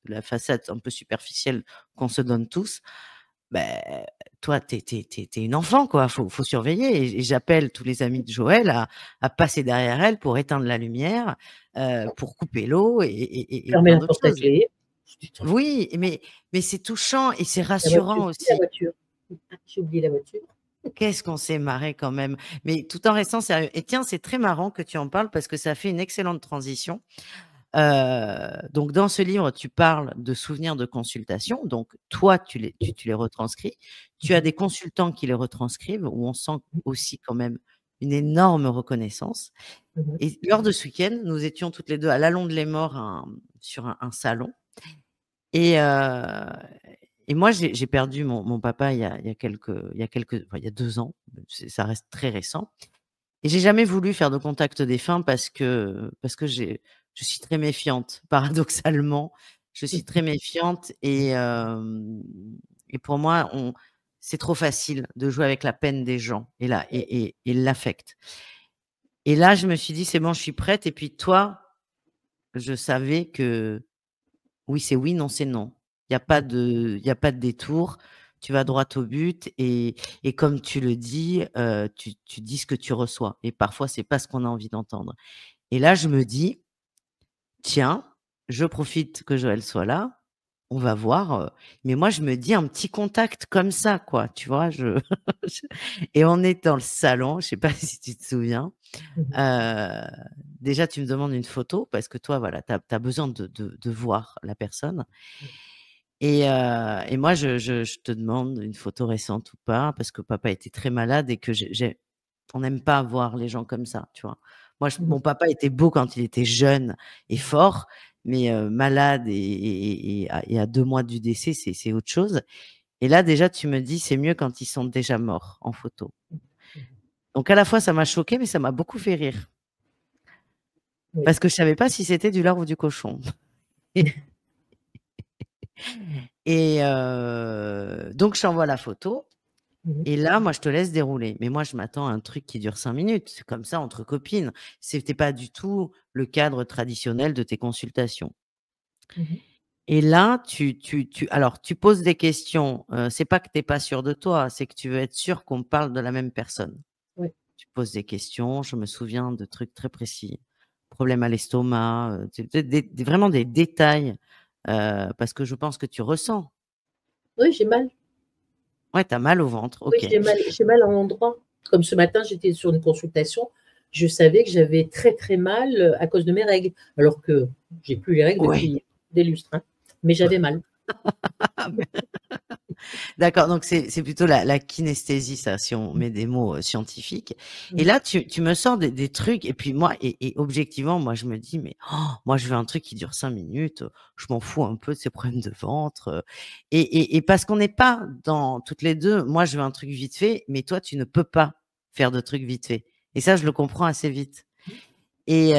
la façade un peu superficielle qu'on se donne tous, ben toi, tu es une enfant, quoi. Faut surveiller et j'appelle tous les amis de Joël à passer derrière elle pour éteindre la lumière, pour couper l'eau et fermer plein la d'autres porte à choses. clé. Oui, mais c'est touchant et c'est La voiture, rassurant la aussi. voiture. Ah, j'ai oublié la voiture. Qu'est-ce qu'on s'est marré quand même, mais tout en restant sérieux et tiens, c'est très marrant que tu en parles parce que ça fait une excellente transition. Donc dans ce livre, tu parles de souvenirs de consultation. Donc toi, tu les retranscris. Tu as Mhm, des consultants qui les retranscrivent, où on sent aussi quand même une énorme reconnaissance. mhm, Et lors de ce week-end, nous étions toutes les 2 à l'Allons-de-les-Morts, sur un salon et moi j'ai perdu mon papa il y a 2 ans, ça reste très récent et j'ai jamais voulu faire de contact défunt parce que je suis très méfiante. Paradoxalement, je suis très méfiante et pour moi, c'est trop facile de jouer avec la peine des gens et l'affect. Et là, je me suis dit: «C'est bon, je suis prête» et puis toi, je savais que oui, c'est oui, non, c'est non. Il y a pas de détour. Tu vas droit au but et comme tu le dis, tu dis ce que tu reçois et parfois, c'est pas ce qu'on a envie d'entendre. Et là, je me dis: «Tiens, je profite que Joël soit là, on va voir», mais moi, je me dis un petit contact comme ça, quoi, tu vois? Je et on est dans le salon, je sais pas si tu te souviens, mhm. heu, déjà, tu me demandes une photo parce que toi, voilà, tu as besoin de voir la personne et moi, je te demande une photo récente ou pas parce que papa était très malade et que on n'aime pas voir les gens comme ça, tu vois? Moi, Mhm. mon papa était beau quand il était jeune et fort, mais malade et à 2 mois du décès, c'est autre chose et là, déjà, tu me dis: «C'est mieux quand ils sont déjà morts en photo». Donc, à la fois, ça m'a choquée, mais ça m'a beaucoup fait rire. Oui. Parce que je ne savais pas si c'était du lard ou du cochon. Et donc, je t'envoie la photo. Mhm. Et là, moi, je te laisse dérouler. Mais moi, je m'attends à un truc qui dure 5 minutes. C'est comme ça, entre copines. C'était pas du tout le cadre traditionnel de tes consultations. Mhm. Et là, alors, tu poses des questions. C'est pas que tu n'es pas sûr de toi, c'est que tu veux être sûr qu'on parle de la même personne. Ouais. Tu poses des questions. Je me souviens de trucs très précis. Problème à l'estomac, vraiment des détails, parce que je pense que tu ressens. Oui, j'ai mal. Ouais, tu as mal au ventre, Oui, OK. j'ai mal à un endroit. Comme ce matin, j'étais sur une consultation, je savais que j'avais très, très mal, à cause de mes règles, alors que j'ai plus les règles Ouais. depuis des lustres, hein, mais j'avais mal. D'accord, donc c'est plutôt la kinesthésie, ça, si on met des mots, scientifiques. Et Mmh. là, tu me sors des trucs et puis moi et objectivement, moi, je me dis: «Mais moi, je veux un truc qui dure 5 minutes, je m'en fous un peu de ces problèmes de ventre», et parce qu'on n'est pas dans toutes les 2, moi, je veux un truc vite fait, mais toi, tu ne peux pas faire de trucs vite fait et ça, je le comprends assez vite et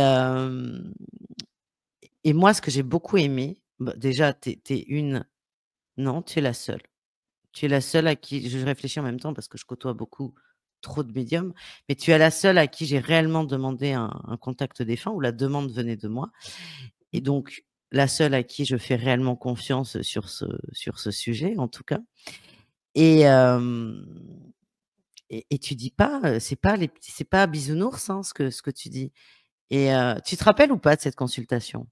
moi, ce que j'ai beaucoup aimé, bah, déjà, tu es une non, tu es la seule. Tu es la seule à qui je réfléchis en même temps parce que je côtoie beaucoup trop de médiums, mais tu es la seule à qui j'ai réellement demandé un contact défunt où la demande venait de moi et donc la seule à qui je fais réellement confiance sur ce sujet, en tout cas et tu dis pas, c'est pas bisounours, hein, ce que tu dis et tu te rappelles ou pas de cette consultation?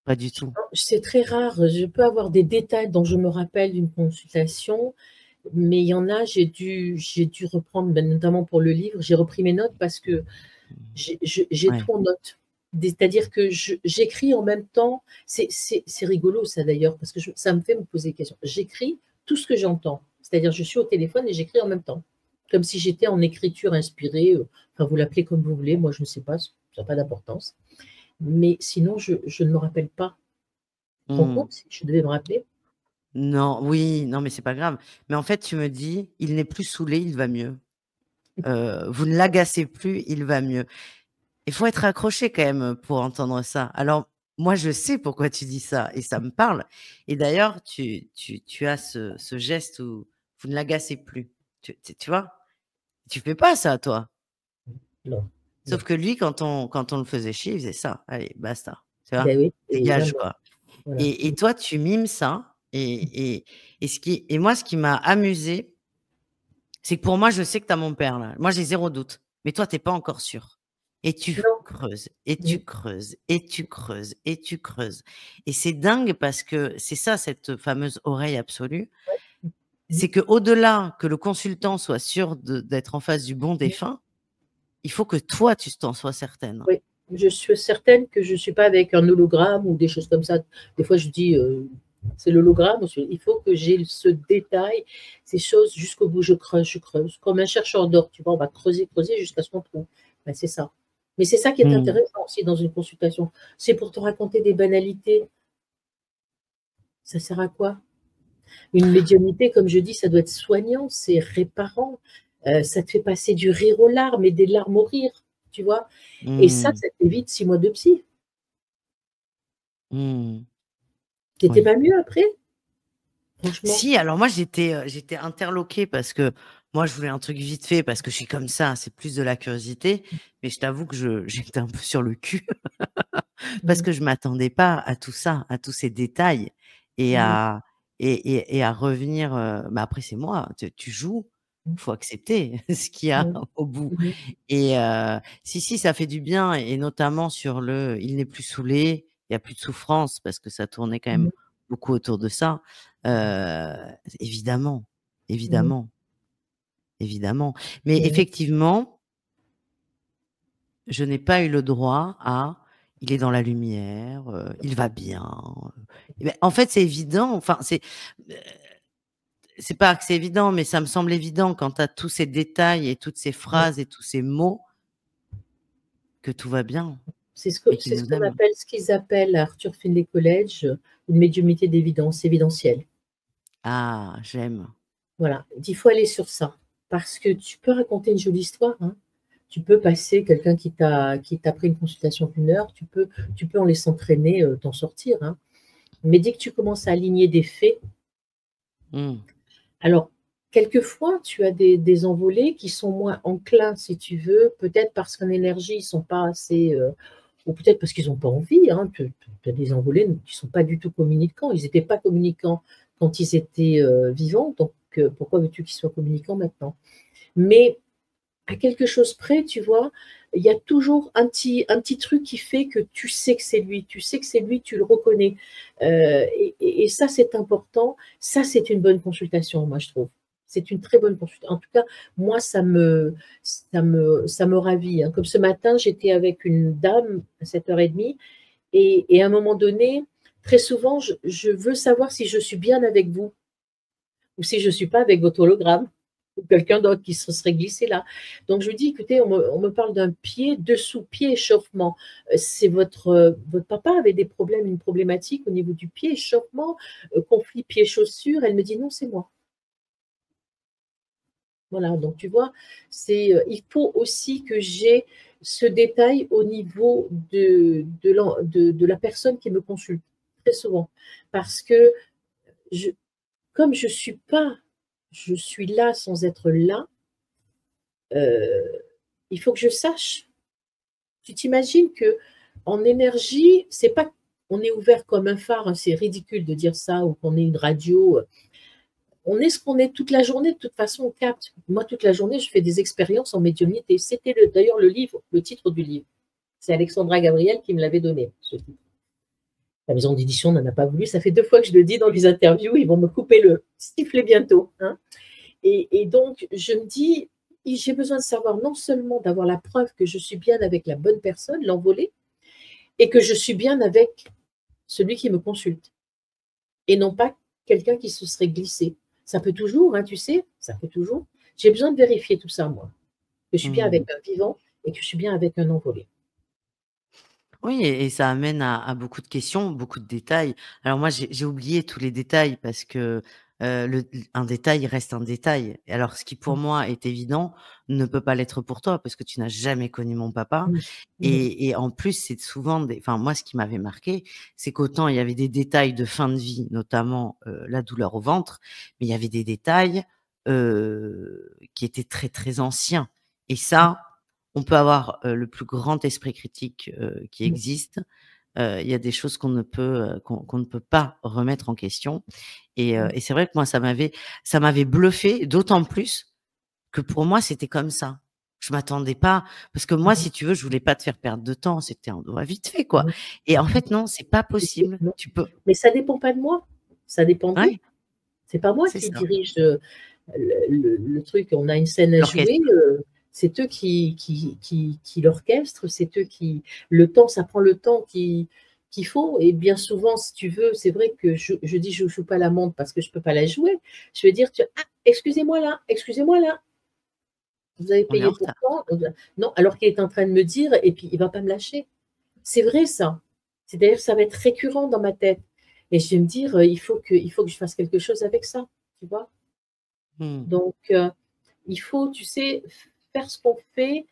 Pas du tout? C'est très rare, je peux avoir des détails dont je me rappelle d'une consultation, mais il y en a, j'ai dû reprendre, ben, notamment pour le livre, j'ai repris mes notes parce que j'ai Ouais. tout en notes. C'est-à-dire que j'écris en même temps. C'est rigolo ça d'ailleurs, parce que ça me fait me poser des questions. J'écris tout ce que j'entends. C'est-à-dire je suis au téléphone et j'écris en même temps. Comme si j'étais en écriture inspirée, enfin vous l'appelez comme vous voulez, moi je ne sais pas, ça n'a pas d'importance. Mais sinon je ne me rappelle pas. Tu te rends Mmh. compte si je devais me rappeler? Non, oui, non, mais c'est pas grave. Mais en fait, tu me dis: «Il n'est plus saoulé, il va mieux». Vous ne l'agacez plus, il va mieux. Il faut être accroché quand même, pour entendre ça. Alors, moi, je sais pourquoi tu dis ça et ça me parle et d'ailleurs, tu as ce geste où vous ne l'agacez plus. Tu vois? Tu fais pas ça, toi? Non, Sauf non. que lui, quand on le faisait chier, il faisait ça: «Allez, basta», tu vois? Ben oui, et là «Dégage, non, quoi» voilà. et toi, tu mimes ça et moi, ce qui m'a amusé, c'est que pour moi, je sais que tu as mon père là. Moi, j'ai zéro doute, mais toi, tu es pas encore sûr et tu Non. creuses et Mmh. tu creuses et tu creuses et tu creuses et c'est dingue parce que c'est ça, cette fameuse oreille absolue, Mmh. c'est qu'au-delà que le consultant soit sûr d'être en face du bon Mmh. défunt, il faut que toi, tu t'en sois certaine. Oui, je suis certaine que je ne suis pas avec un hologramme ou des choses comme ça. Des fois, je dis, c'est l'hologramme. Il faut que j'ai ce détail, ces choses jusqu'au bout. Je creuse, je creuse. Comme un chercheur d'or, tu vois, on va creuser, creuser jusqu'à ce qu'on trouve. Ben, c'est ça. Mais c'est ça qui est Mmh. intéressant aussi dans une consultation. C'est pour te raconter des banalités. Ça sert à quoi? Une médiumnité, comme je dis, ça doit être soignant, c'est réparant. Ça te fait passer du rire aux larmes et des larmes au rire, tu vois? Et Mmh. ça t'évite 6 mois de psy. Mmh. Tu étais Oui. pas mieux après? Franchement? Si, alors moi j'étais interloquée parce que moi je voulais un truc vite fait parce que je suis comme ça, c'est plus de la curiosité, mais je t'avoue que je j'étais un peu sur le cul parce Mmh. que je m'attendais pas à tout ça, à tous ces détails et Mmh mh. à à revenir, bah, après c'est moi, tu joues, Mmh. faut accepter ce qu'il y a Mmh. au bout Mmh mh. et si ça fait du bien et notamment sur le «il n'est plus saoulé, il y a plus de souffrance» parce que ça tournait quand Mmh même mh. beaucoup autour de ça. Mmh. Heu, évidemment, Mmh. évidemment, évidemment. Mais Mmh. effectivement, je n'ai pas eu le droit à «il est dans la lumière, il va bien», et beh, en fait, c'est évident, enfin, heu, c'est pas que c'est évident, mais ça me semble évident quand tu as tous ces détails et toutes ces Ouais. phrases et tous ces mots que tout va bien et qu'il C'est ce nous qu'on aime. appelle ce qu'ils appellent à Arthur Findlay College, une médiumnité d'évidence, évidentielle. Ah, j'aime. Voilà, il faut aller sur ça. parce que tu peux raconter une jolie histoire, hein. Tu peux passer quelqu'un qui t'a pris une consultation d'1 heure, tu peux en laissant traîner, t'en sortir, hein. Mais dès que tu commences à aligner des faits, Mmh. alors quelquefois tu as des envolées qui sont moins enclins, si tu veux, peut-être parce qu'en énergie ils sont pas assez, ou peut-être parce qu'ils ont pas envie, hein. Tu as des envolées qui sont pas du tout communicants. Ils étaient pas communicants quand ils étaient, vivants, donc pourquoi veux-tu qu'ils soient communicants maintenant? Mais à quelque chose près, tu vois, il y a toujours un petit truc qui fait que tu sais que c'est lui, tu sais que c'est lui, tu le reconnais, et ça, c'est important. Ça, c'est une bonne consultation, moi, je trouve. C'est une très bonne consultation. En tout cas, moi, ça me ravit, hein. Comme ce matin, j'étais avec une dame à 7h30, et à un moment donné, très souvent, je veux savoir si je suis bien avec vous ou si je ne suis pas avec votre hologramme ou quelqu'un d'autre qui se serait glissé là. Donc je lui dis: «Écoutez, on me parle d'un pied dessous, pied échauffement. C'est votre papa avait des problèmes, une problématique au niveau du pied, échauffement, conflit pied-chaussure?» Elle me dit: «Non, c'est moi». Voilà, donc tu vois, il faut aussi que j'ai ce détail au niveau de la personne qui me consulte, très souvent. Parce que je comme je suis là sans être là, heu, il faut que je sache. Tu t'imagines qu'en énergie, c'est pas on est ouvert comme un phare, hein, c'est ridicule de dire ça, ou qu'on est une radio, on est ce qu'on est toute la journée, de toute façon, on capte. Moi, toute la journée, je fais des expériences en médiumnité. C'était d'ailleurs le titre du livre. C'est Alexandra Gabriel qui me l'avait donné, ce titre. La maison d'édition n'en a pas voulu. Ça fait 2 fois que je le dis dans les interviews, ils vont me couper le sifflet bientôt, hein. Et donc, je me dis, j'ai besoin de savoir, non seulement d'avoir la preuve que je suis bien avec la bonne personne, l'envolée, et que je suis bien avec celui qui me consulte, et non pas quelqu'un qui se serait glissé. Ça peut toujours, hein, tu sais, ça peut toujours. J'ai besoin de vérifier tout ça, moi, que je suis bien Mmh. avec un vivant et que je suis bien avec un envolé. Oui, et ça amène à beaucoup de questions, beaucoup de détails. Alors moi, j'ai oublié tous les détails parce que, un détail reste un détail. Et alors ce qui pour Mmh. moi est évident, ne peut pas l'être pour toi parce que tu n'as jamais connu mon papa, Mmh. Mmh. et en plus, c'est souvent des enfin moi, ce qui m'avait marqué, c'est qu'autant il y avait des détails de fin de vie, notamment, la douleur au ventre, mais il y avait des détails, qui étaient très, très anciens, et ça, on peut avoir, le plus grand esprit critique, qui Mmh. existe. Il y a des choses qu'on ne peut pas remettre en question, Mmh. et c'est vrai que moi ça m'avait bluffé, d'autant plus que pour moi c'était comme ça. Je m'attendais pas, parce que moi, Mmh. si tu veux, je voulais pas te faire perdre de temps, c'était un doigt vite fait, quoi, Mmh. et en fait non, c'est pas possible. Non, Tu peux mais ça dépend pas de moi, ça dépend d'eux. Ouais, C'est pas moi c'est qui ça, dirige, le truc. On a une scène à jouer, l'orchestre. c'est eux qui l'orchestrent, c'est eux qui le temps, ça prend le temps qu'il faut, et bien souvent, si tu veux, c'est vrai que je dis: «Je joue pas la montre» parce que je peux pas la jouer. Je vais dire: «Tu ah, excusez-moi là, vous avez On est en payé pour retard. quand?» Non, alors qu'il est en train de me dire, et puis il va pas me lâcher. C'est vrai ça. C'est d'ailleurs, ça va être récurrent dans ma tête, et je vais me dire, il faut que je fasse quelque chose avec ça, tu vois? Mmh. Donc il faut, tu sais, faire ce qu'on fait,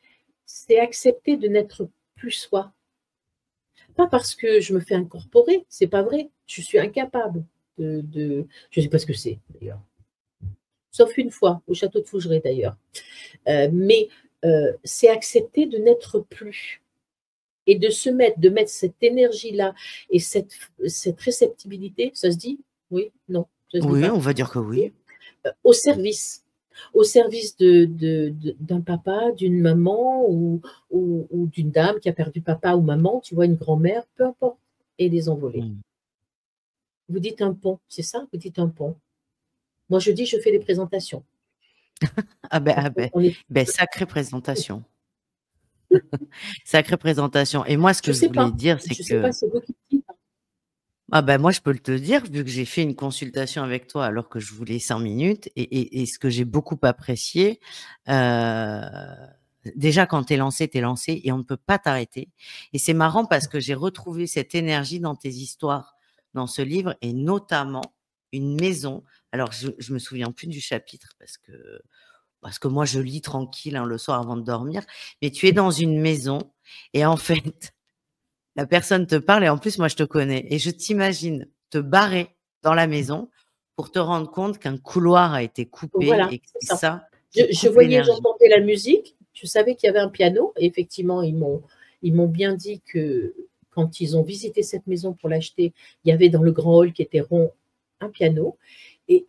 c'est accepter de n'être plus soi. Pas parce que je me fais incorporer, c'est pas vrai. Je suis incapable je sais pas ce que c'est d'ailleurs, sauf une fois, au château de Fougeray d'ailleurs. Mais c'est accepter de n'être plus, et de mettre cette énergie-là et cette réceptibilité, ça se dit? Oui? Non, ça se dit Oui, pas. on va dire que oui. Au service. Au service d'un papa, d'une maman, ou d'une dame qui a perdu papa ou maman, tu vois, une grand-mère, peu importe, et les envolées. Mmh. Vous dites un pont, c'est ça? Vous dites un pont. Moi, je dis: «Je fais des présentations». On est Sacrée présentation. Sacrée présentation, et moi, ce que je voulais dire, c'est je sais pas, que c'est vous qui le dites, hein. moi, je peux te le dire, vu que j'ai fait une consultation avec toi alors que je voulais 5 minutes, et ce que j'ai beaucoup apprécié, heu, déjà quand tu es lancé et on ne peut pas t'arrêter, et c'est marrant parce que j'ai retrouvé cette énergie dans tes histoires, dans ce livre, et notamment une maison. Alors je me souviens plus du chapitre parce que parce que moi, je lis tranquille hein, le soir avant de dormir, mais tu es dans une maison et en fait, la personne te parle et en plus, moi, je te connais et je t'imagine te barrer dans la maison pour te rendre compte qu'un couloir a été coupé Voilà, et que c'est c'est ça. ça Je qui je coupe voyais, l'énergie. j'entendais la musique, je savais qu'il y avait un piano et effectivement, ils m'ont bien dit que quand ils ont visité cette maison pour l'acheter, il y avait dans le grand hall qui était rond, un piano et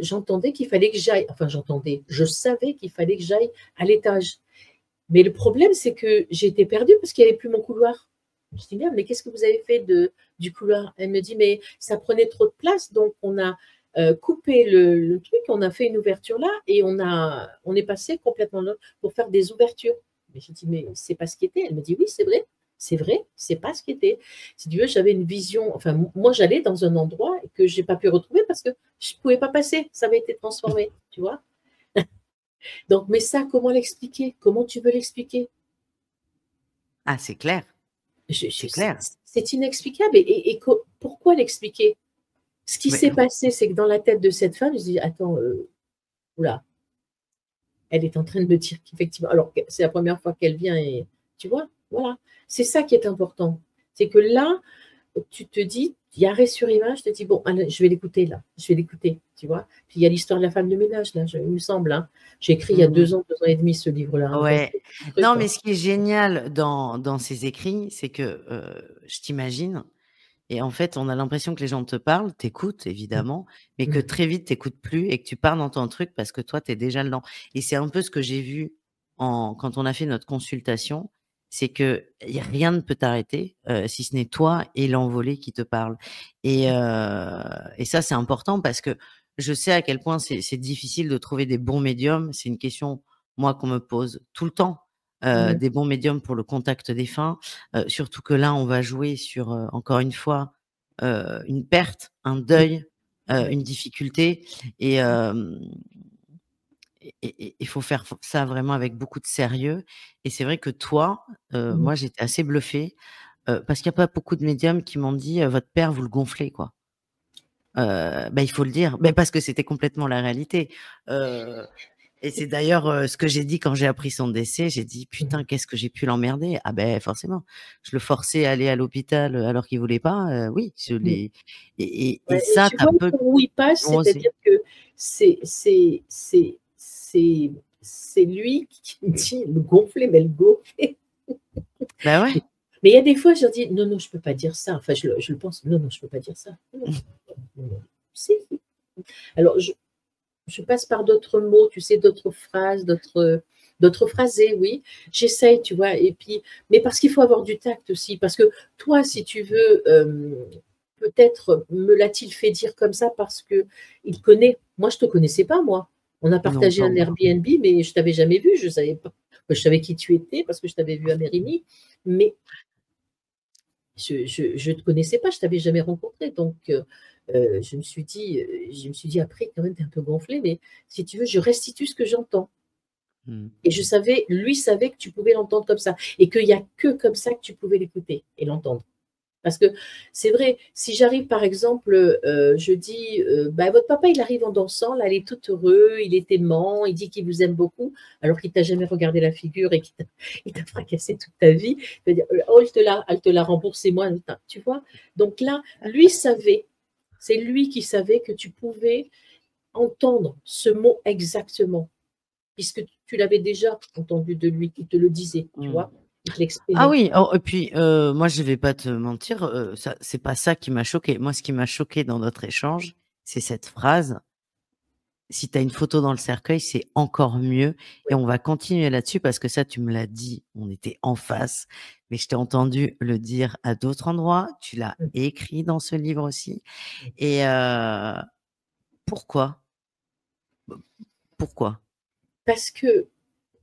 j'entendais qu'il fallait que j'aille enfin j'entendais, je savais qu'il fallait que j'aille à l'étage. Mais le problème, c'est que j'étais perdue parce qu'il n'y avait plus mon couloir. Je me suis dit: «Merde, mais qu'est-ce que vous avez fait du couloir?» Elle me dit: «Mais ça prenait trop de place, donc on a, coupé le truc, on a fait une ouverture là et on est passé complètement là pour faire des ouvertures». Mais j'ai dit: «Mais c'est pas ce qui était». Elle me dit: «Oui, c'est vrai, c'est pas ce qui était». Si tu veux, j'avais une vision enfin, moi, j'allais dans un endroit que j'ai pas pu retrouver parce que je pouvais pas passer, ça avait été transformé, tu vois? Donc mais ça, comment l'expliquer? Comment tu veux l'expliquer? Ah, c'est clair, Je c'est clair. c'est inexplicable et co pourquoi l'expliquer? Ce qui Mais s'est passé, c'est que dans la tête de cette femme, je me dis: «Attends, ouh là, elle est en train de me dire qu'effectivement» alors que c'est la première fois qu'elle vient et tu vois? Voilà. C'est ça qui est important. C'est que là, tu te dis il y a arrêt sur image, tu te dis: «Bon, allez, je vais l'écouter là, je vais l'écouter», tu vois? Puis il y a l'histoire de la femme de ménage là, je il me semble, hein. J'ai écrit il y a mmh 2 ans, 2 ans et demi ce livre-là, hein, donc ouais. un truc, Non, hein. mais ce qui est génial dans ces écrits, c'est que, je t'imagine et en fait, on a l'impression que les gens te parlent, t'écoutent Mmh, évidemment, mais que mmh, très vite tu plus et que tu pars dans ton truc parce que toi, tu es déjà dedans et c'est un peu ce que j'ai vu quand on a fait notre consultation, c'est que y a rien ne peut t'arrêter, si ce n'est toi et l'envolée qui te parle et ça, c'est important parce que je sais à quel point c'est difficile de trouver des bons médiums. C'est une question, moi, qu'on me pose tout le temps, mmh, des bons médiums pour le contact défunt. Surtout que là, on va jouer sur, encore une fois, une perte, un mmh, deuil, oui, une difficulté et hem et il faut faire f ça vraiment avec beaucoup de sérieux et c'est vrai que toi, mmh. moi, j'étais assez bluffée, parce qu'il y a pas beaucoup de médiums qui m'ont dit: «Votre père, vous le gonflez, quoi». Bah, il faut le dire, mais parce que c'était complètement la réalité, heu et c'est d'ailleurs, ce que j'ai dit quand j'ai appris son décès, j'ai dit: Mmh. «Putain, qu'est-ce que j'ai pu l'emmerder?» Ah beh, forcément, je le forçais à aller à l'hôpital, alors qu'il voulait pas, oui, je Mmh. l'ai et Ouais et ça, tu tu as vois peu où il passe, qui ont osé. c'est-à-dire que c'est lui qui me dit: «Le gonfler, mais le gonfler». Bah, ouais. Mais il y a des fois, je leur dis: «Non, non, je peux pas dire ça». Enfin, je le pense: «Non, non, je peux pas dire ça. Non, non, non, non». Si, si. Alors je passe par d'autres mots, tu sais, d'autres phrases, d'autres phrasés, oui. J'essaye, tu vois? Et puis mais parce qu'il faut avoir du tact aussi, parce que toi, si tu veux, peut-être me l'a-t-il fait dire comme ça parce qu'il connaît. Moi, je te connaissais pas, moi. On a Non, partagé pas un moi. Airbnb, mais je t'avais jamais vu. Je savais pas je savais qui tu étais parce que je t'avais vu à Mérigny, mais je te connaissais pas, je t'avais jamais rencontré donc je me suis dit après quand même tu es un peu gonflé mais si tu veux je restitue ce que j'entends Mmh. et je savais lui savait que tu pouvais l'entendre comme ça et qu'il y a que comme ça que tu pouvais l'écouter et l'entendre. Parce que c'est vrai, si j'arrive par exemple, je dis, «Bah, votre papa il arrive en dansant là, il est tout heureux, il est aimant, il dit qu'il vous aime beaucoup», alors qu'il t'a jamais regardé la figure et qu'il t'a il t'a fracassé toute ta vie. Il va dire: «Oh elle te l'a remboursé moi», tu vois? Donc là, lui savait, c'est lui qui savait que tu pouvais entendre ce mot exactement, puisque tu l'avais déjà entendu de lui, il te le disait, tu Mmh. vois? Il te Ah l'exprimait. oui, oh et puis, moi je vais pas te mentir, ça c'est pas ça qui m'a choquée. Moi, ce qui m'a choquée dans notre échange, c'est cette phrase: «Si tu as une photo dans le cercueil, c'est encore mieux» et Oui. on va continuer là-dessus parce que ça, tu me l'as dit, on était en face, mais je t'ai entendu le dire à d'autres endroits, tu l'as Mmh écrit dans ce livre aussi mh. et pourquoi? Pourquoi? Parce que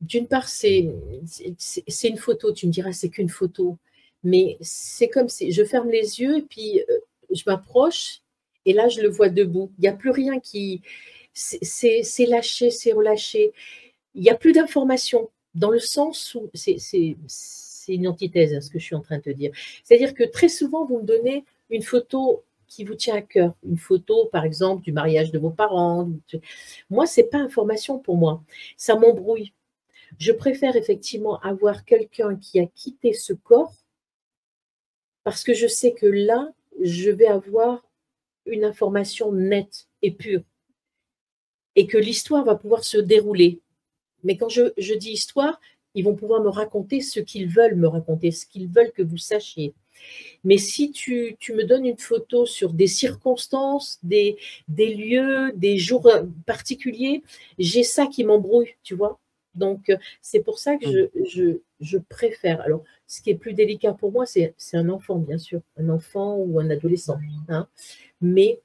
d'une part, c'est une photo, tu me diras: «C'est qu'une photo», mais c'est comme si je ferme les yeux et puis, je m'approche et là, je le vois debout. Il y a plus rien qui c'est lâché, c'est relâché. Il y a plus d'informations dans le sens où c'est une antithèse à ce que je suis en train de te dire. C'est-à-dire que très souvent, vous me donnez une photo qui vous tient à cœur. Une photo, par exemple, du mariage de vos parents. Moi, c'est pas information pour moi. Ça m'embrouille. Je préfère effectivement avoir quelqu'un qui a quitté ce corps parce que je sais que là, je vais avoir une information nette et pure et que l'histoire va pouvoir se dérouler. Mais quand je dis histoire, ils vont pouvoir me raconter ce qu'ils veulent me raconter, ce qu'ils veulent que vous sachiez. Mais si tu me donnes une photo sur des circonstances, des lieux, des jours particuliers, j'ai ça qui m'embrouille, tu vois. Donc, c'est pour ça que je préfère. Alors, ce qui est plus délicat pour moi, c'est un enfant, bien sûr, un enfant ou un adolescent. Hein. Mais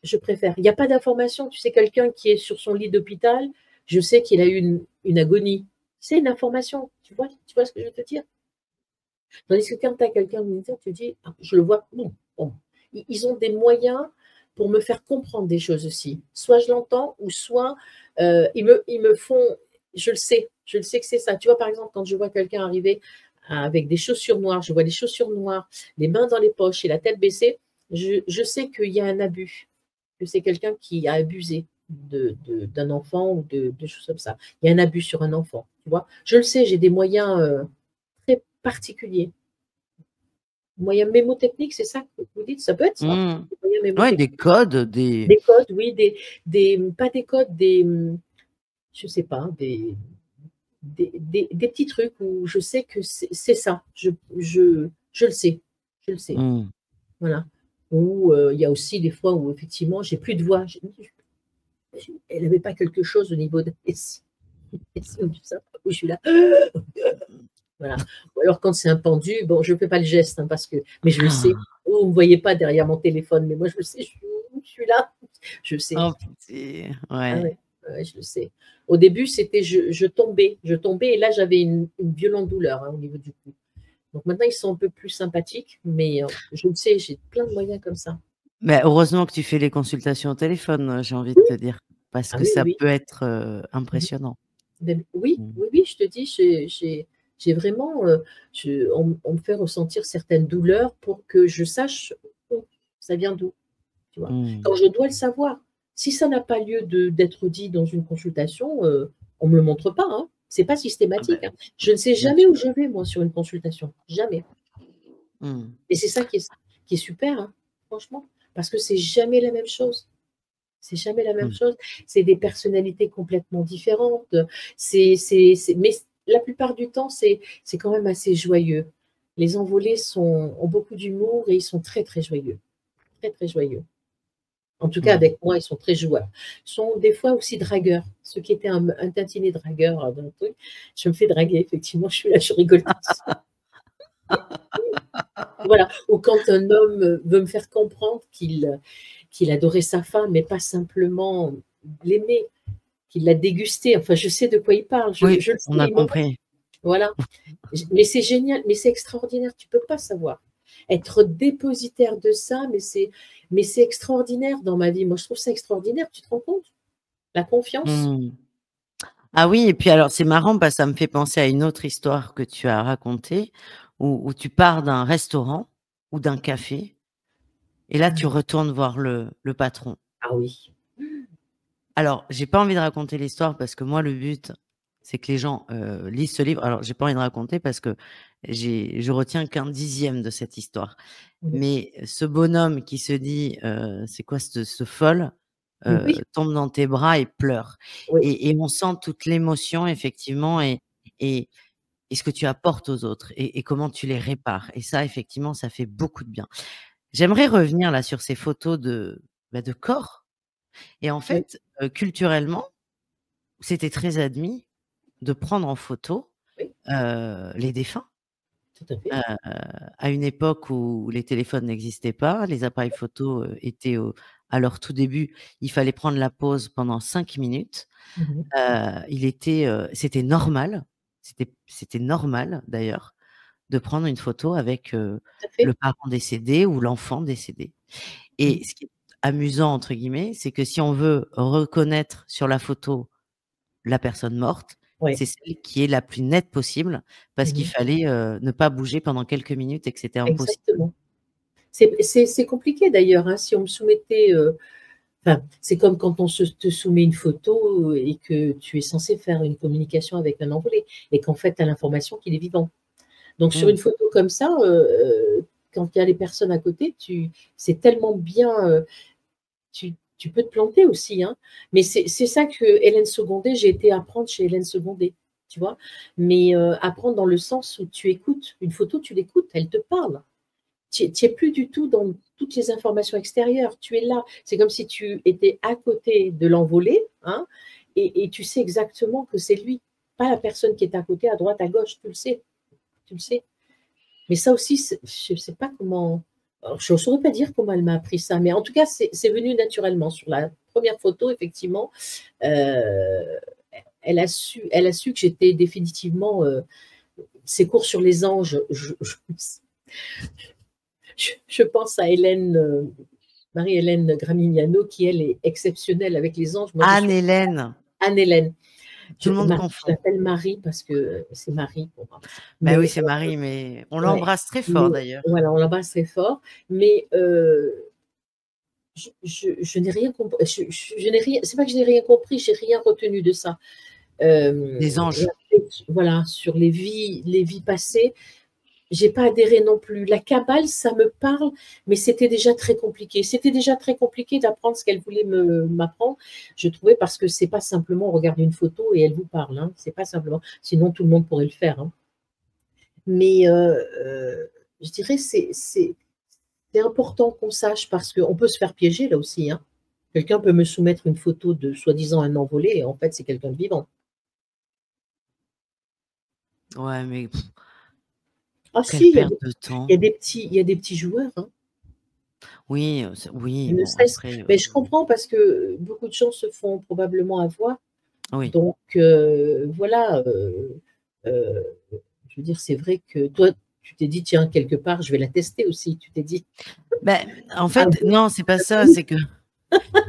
je préfère. Il n'y a pas d'information. Tu sais, quelqu'un qui est sur son lit d'hôpital, je sais qu'il a eu une agonie. C'est une information. Tu vois ce que je veux te dire? Tandis que quand tu as quelqu'un de militaire, tu dis, ah, je le vois, bon, bon. Ils ont des moyens pour me faire comprendre des choses aussi. Soit je l'entends, ou soit ils me font, je le sais que c'est ça. Tu vois, par exemple, quand je vois quelqu'un arriver avec des chaussures noires, je vois des chaussures noires, les mains dans les poches et la tête baissée, je sais qu'il y a un abus, que c'est quelqu'un qui a abusé d'un enfant ou de choses comme ça. Il y a un abus sur un enfant, tu vois. Je le sais, j'ai des moyens très particuliers. Moyens mémotechniques, c'est ça que vous dites? Ça peut être ça, des moyens Ouais, des mémotechniques. codes, Des codes, oui, pas des codes, je sais pas, des petits trucs où je sais que c'est ça. Je le sais, je le sais. Mmh. Voilà. Ou il y a aussi des fois où effectivement j'ai plus de voix. Elle n'avait pas quelque chose au niveau de ou du ça, où je suis là. Voilà. Ou alors quand c'est un pendu, bon, je ne fais pas le geste, hein, parce que, mais je le sais. Ah. Vous ne me voyez pas derrière mon téléphone, mais moi je le sais, je suis là. Je sais. Oh pitié, Ah ouais. ouais, ouais, je le sais. Au début, c'était je tombais et là j'avais une violente douleur, hein, au niveau du cou. Donc maintenant ils sont un peu plus sympathiques, mais je le sais, j'ai plein de moyens comme ça. Mais heureusement que tu fais les consultations au téléphone, j'ai envie de Oui. te dire, parce Ah que oui, oui, ça oui. peut être, Mmh. impressionnant. Oui, Mmh. oui, oui, je te dis, j'ai vraiment, on me fait ressentir certaines douleurs pour que je sache où ça vient d'où. Tu vois? Mmh. Quand je dois le savoir. Si ça n'a pas lieu d'être dit dans une consultation, on me le montre pas, hein. C'est pas Ah bah, systématique, hein. Je ne sais bien jamais sûr. où je vais moi sur une consultation, jamais. Mmh. Et c'est ça qui est super, hein, franchement, parce que c'est jamais la même chose. C'est jamais la même Mmh. chose. C'est des personnalités complètement différentes, mais la plupart du temps, c'est quand même assez joyeux. Les envolés ont beaucoup d'humour et ils sont très, très joyeux, très, très joyeux. En tout cas, Mmh. avec moi, ils sont très joueurs. Ils sont des fois aussi dragueurs. Ceux qui étaient un tantinet dragueur dans le truc, je me fais draguer, effectivement, je suis là, je rigole toute seule. Voilà. Ou quand un homme veut me faire comprendre qu'il adorait sa femme, mais pas simplement l'aimer, qu'il l'a dégustée. Enfin, je sais de quoi il parle. Oui, Je le sais, on a il me compris. voilà. Mais c'est génial, mais c'est extraordinaire, tu peux pas savoir. Être dépositaire de ça, mais c'est extraordinaire dans ma vie. Moi, je trouve ça extraordinaire, tu te rends compte? La confiance. Mmh. Ah oui, et puis alors c'est marrant parce que ça me fait penser à une autre histoire que tu as racontée où tu pars d'un restaurant ou d'un café et là tu retournes voir le patron. Ah oui. Alors, j'ai pas envie de raconter l'histoire parce que moi, le but, c'est que les gens, lisent ce livre. Alors, j'ai pas envie de raconter parce que je retiens qu'un dixième de cette histoire. Mmh. Mais ce bonhomme qui se dit, «C'est quoi ce folle?» Oui, tombe dans tes bras et pleure. oui, Et on sent toute l'émotion effectivement et et ce que tu apportes aux autres et comment tu les répares. Et ça, effectivement, ça fait beaucoup de bien. J'aimerais revenir là sur ces photos de corps et en oui, fait, culturellement, c'était très admis de prendre en photo, oui, les défunts, tout à fait. heu, à une époque où les téléphones n'existaient pas, les appareils photo, étaient à leur tout début, il fallait prendre la pause pendant 5 minutes. Mmh mh. C'était normal, c'était normal d'ailleurs de prendre une photo avec, Tout à le fait. parent décédé ou l'enfant décédé. Mmh. Et ce qui est «amusant» entre guillemets, c'est que si on veut reconnaître sur la photo la personne morte, Ouais. c'est celle qui est la plus nette possible parce Mmh qu'il mh. fallait, ne pas bouger pendant quelques minutes et que c'était impossible. Exactement. C'est compliqué d'ailleurs, hein, si on me soumettait, enfin, c'est comme quand on te soumet une photo et que tu es censé faire une communication avec un envolé et qu'en fait, tu as l'information qu'il est vivant. Donc sur Mm. une photo comme ça, quand il y a les personnes à côté, c'est tellement bien, tu peux te planter aussi, hein. Mais c'est ça que Hélène Secondé, j'ai été apprendre chez Hélène Secondé, tu vois? Mais apprendre dans le sens où tu écoutes. Une photo, tu l'écoutes, elle te parle. Tu es plus du tout dans toutes les informations extérieures, tu es là. C'est comme si tu étais à côté de l'envolé, hein, et tu sais exactement que c'est lui, pas la personne qui est à côté, à droite, à gauche, tu le sais, tu le sais. Mais ça aussi, je ne sais pas comment, alors je ne saurais pas dire comment elle m'a appris ça, mais en tout cas, c'est venu naturellement. Sur la première photo, effectivement, elle a su que j'étais définitivement, ces cours sur les anges, je pense à Hélène, Marie-Hélène Gramignano, qui elle est exceptionnelle avec les anges. Moi, je suis Anne-Hélène, Anne-Hélène. tout Je le monde confond. l'appelle Marie parce que c'est Marie pour moi. Ben oui, Mais c'est Marie, mais on ouais, l'embrasse très mais fort d'ailleurs. voilà, on l'embrasse très fort. Mais je n'ai rien compris. Je n'ai rien. C'est pas que je n'ai rien compris, j'ai rien retenu de ça. Des anges. Voilà, sur les vies passées. J'ai pas adhéré non plus. La cabale, ça me parle, mais c'était déjà très compliqué. C'était déjà très compliqué d'apprendre ce qu'elle voulait m'apprendre. Je trouvais parce que c'est pas simplement on regarde une photo et elle vous parle. Hein. C'est pas simplement. Sinon tout le monde pourrait le faire. Hein. Mais je dirais c'est important qu'on sache parce qu'on peut se faire piéger là aussi. Hein. Quelqu'un peut me soumettre une photo de soi-disant un envolé et en fait c'est quelqu'un de vivant. Ouais, mais Ah quelle si, perte de temps. il y a des petits joueurs. Hein. Oui, oui, Ne bon serait-ce après, mais je comprends parce que beaucoup de gens se font probablement avoir. oui. Donc voilà, heu, je veux dire, c'est vrai que toi, tu t'es dit: «Tiens, quelque part, je vais la tester aussi». Tu t'es dit: Ben, en «Ah fait, bon? non, c'est pas Ah ça, bon? c'est que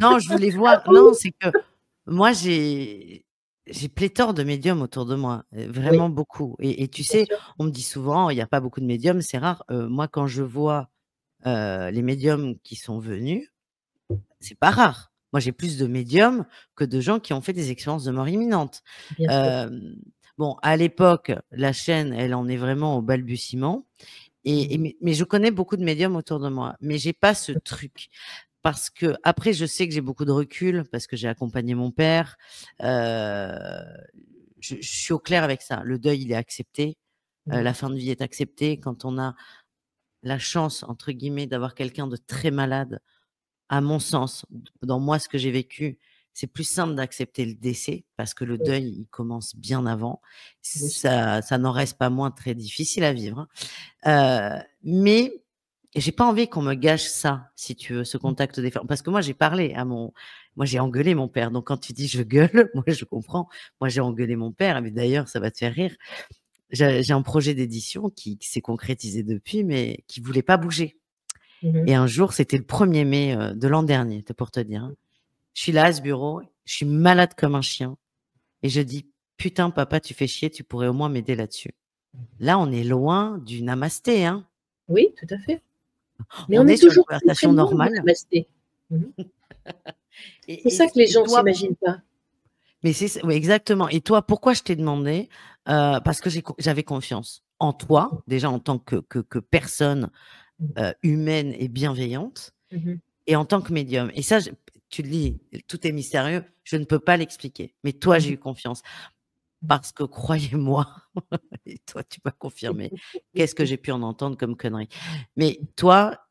non, je voulais Ah voir non, bon?» c'est que moi j'ai pléthore de médiums autour de moi, Oui, vraiment beaucoup et tu bien sais, sûr. on me dit souvent: «Il y a pas beaucoup de médiums», c'est rare. Moi, quand je vois, les médiums qui sont venus, c'est pas rare. Moi, j'ai plus de médiums que de gens qui ont fait des expériences de mort imminente. Bien sûr. Hem, bon, à l'époque, la chaîne, elle en est vraiment au balbutiement et Mmh. mais je connais beaucoup de médiums autour de moi, mais j'ai pas ce truc. Parce que après, je sais que j'ai beaucoup de recul parce que j'ai accompagné mon père. Heu, je suis au clair avec ça. Le deuil, il est accepté, Mmh. la fin de vie est acceptée. Quand on a la «chance» entre guillemets d'avoir quelqu'un de très malade, à mon sens, dans moi, ce que j'ai vécu, c'est plus simple d'accepter le décès parce que le Oui, deuil, il commence bien avant. bien sûr. Ça n'en reste pas moins très difficile à vivre, hein. Mais j'ai pas envie qu'on me gâche ça, si tu veux, ce Mmh. contact des femmes. Parce que moi, j'ai parlé à mon moi, j'ai engueulé mon père. Donc quand tu dis: «Je gueule», moi, je comprends. Moi, j'ai engueulé mon père, mais d'ailleurs, ça va te faire rire. J'ai un projet d'édition qui s'est concrétisé depuis, mais qui voulait pas bouger. Mmh mh. Et un jour, c'était le 1er mai, de l'an dernier, c'est pour te dire, hein. Je suis là à ce bureau, je suis malade comme un chien et je dis: «Putain papa, tu fais chier, tu pourrais au moins m'aider là-dessus». Là, on est loin du namasté, hein. Oui, tout à fait. Mais on On est est sur une toujours très, très conversation loin du normale namasté. Mmh mh. C'est et ça que les et gens toi s'imaginent pas. mais c'est ç oui, exactement et toi, pourquoi je t'ai demandé? Parce que j'avais confiance en toi, déjà en tant que personne, Mmh. humaine et bienveillante Mmh mh. et en tant que médium et ça, je tu le dis, tout est mystérieux, je ne peux pas l'expliquer. Mais toi, Mmh j'ai mh. eu confiance Mmh. parce que croyez-moi et toi, tu vas confirmer, qu'est-ce que j'ai pu en entendre comme conneries. Mais toi,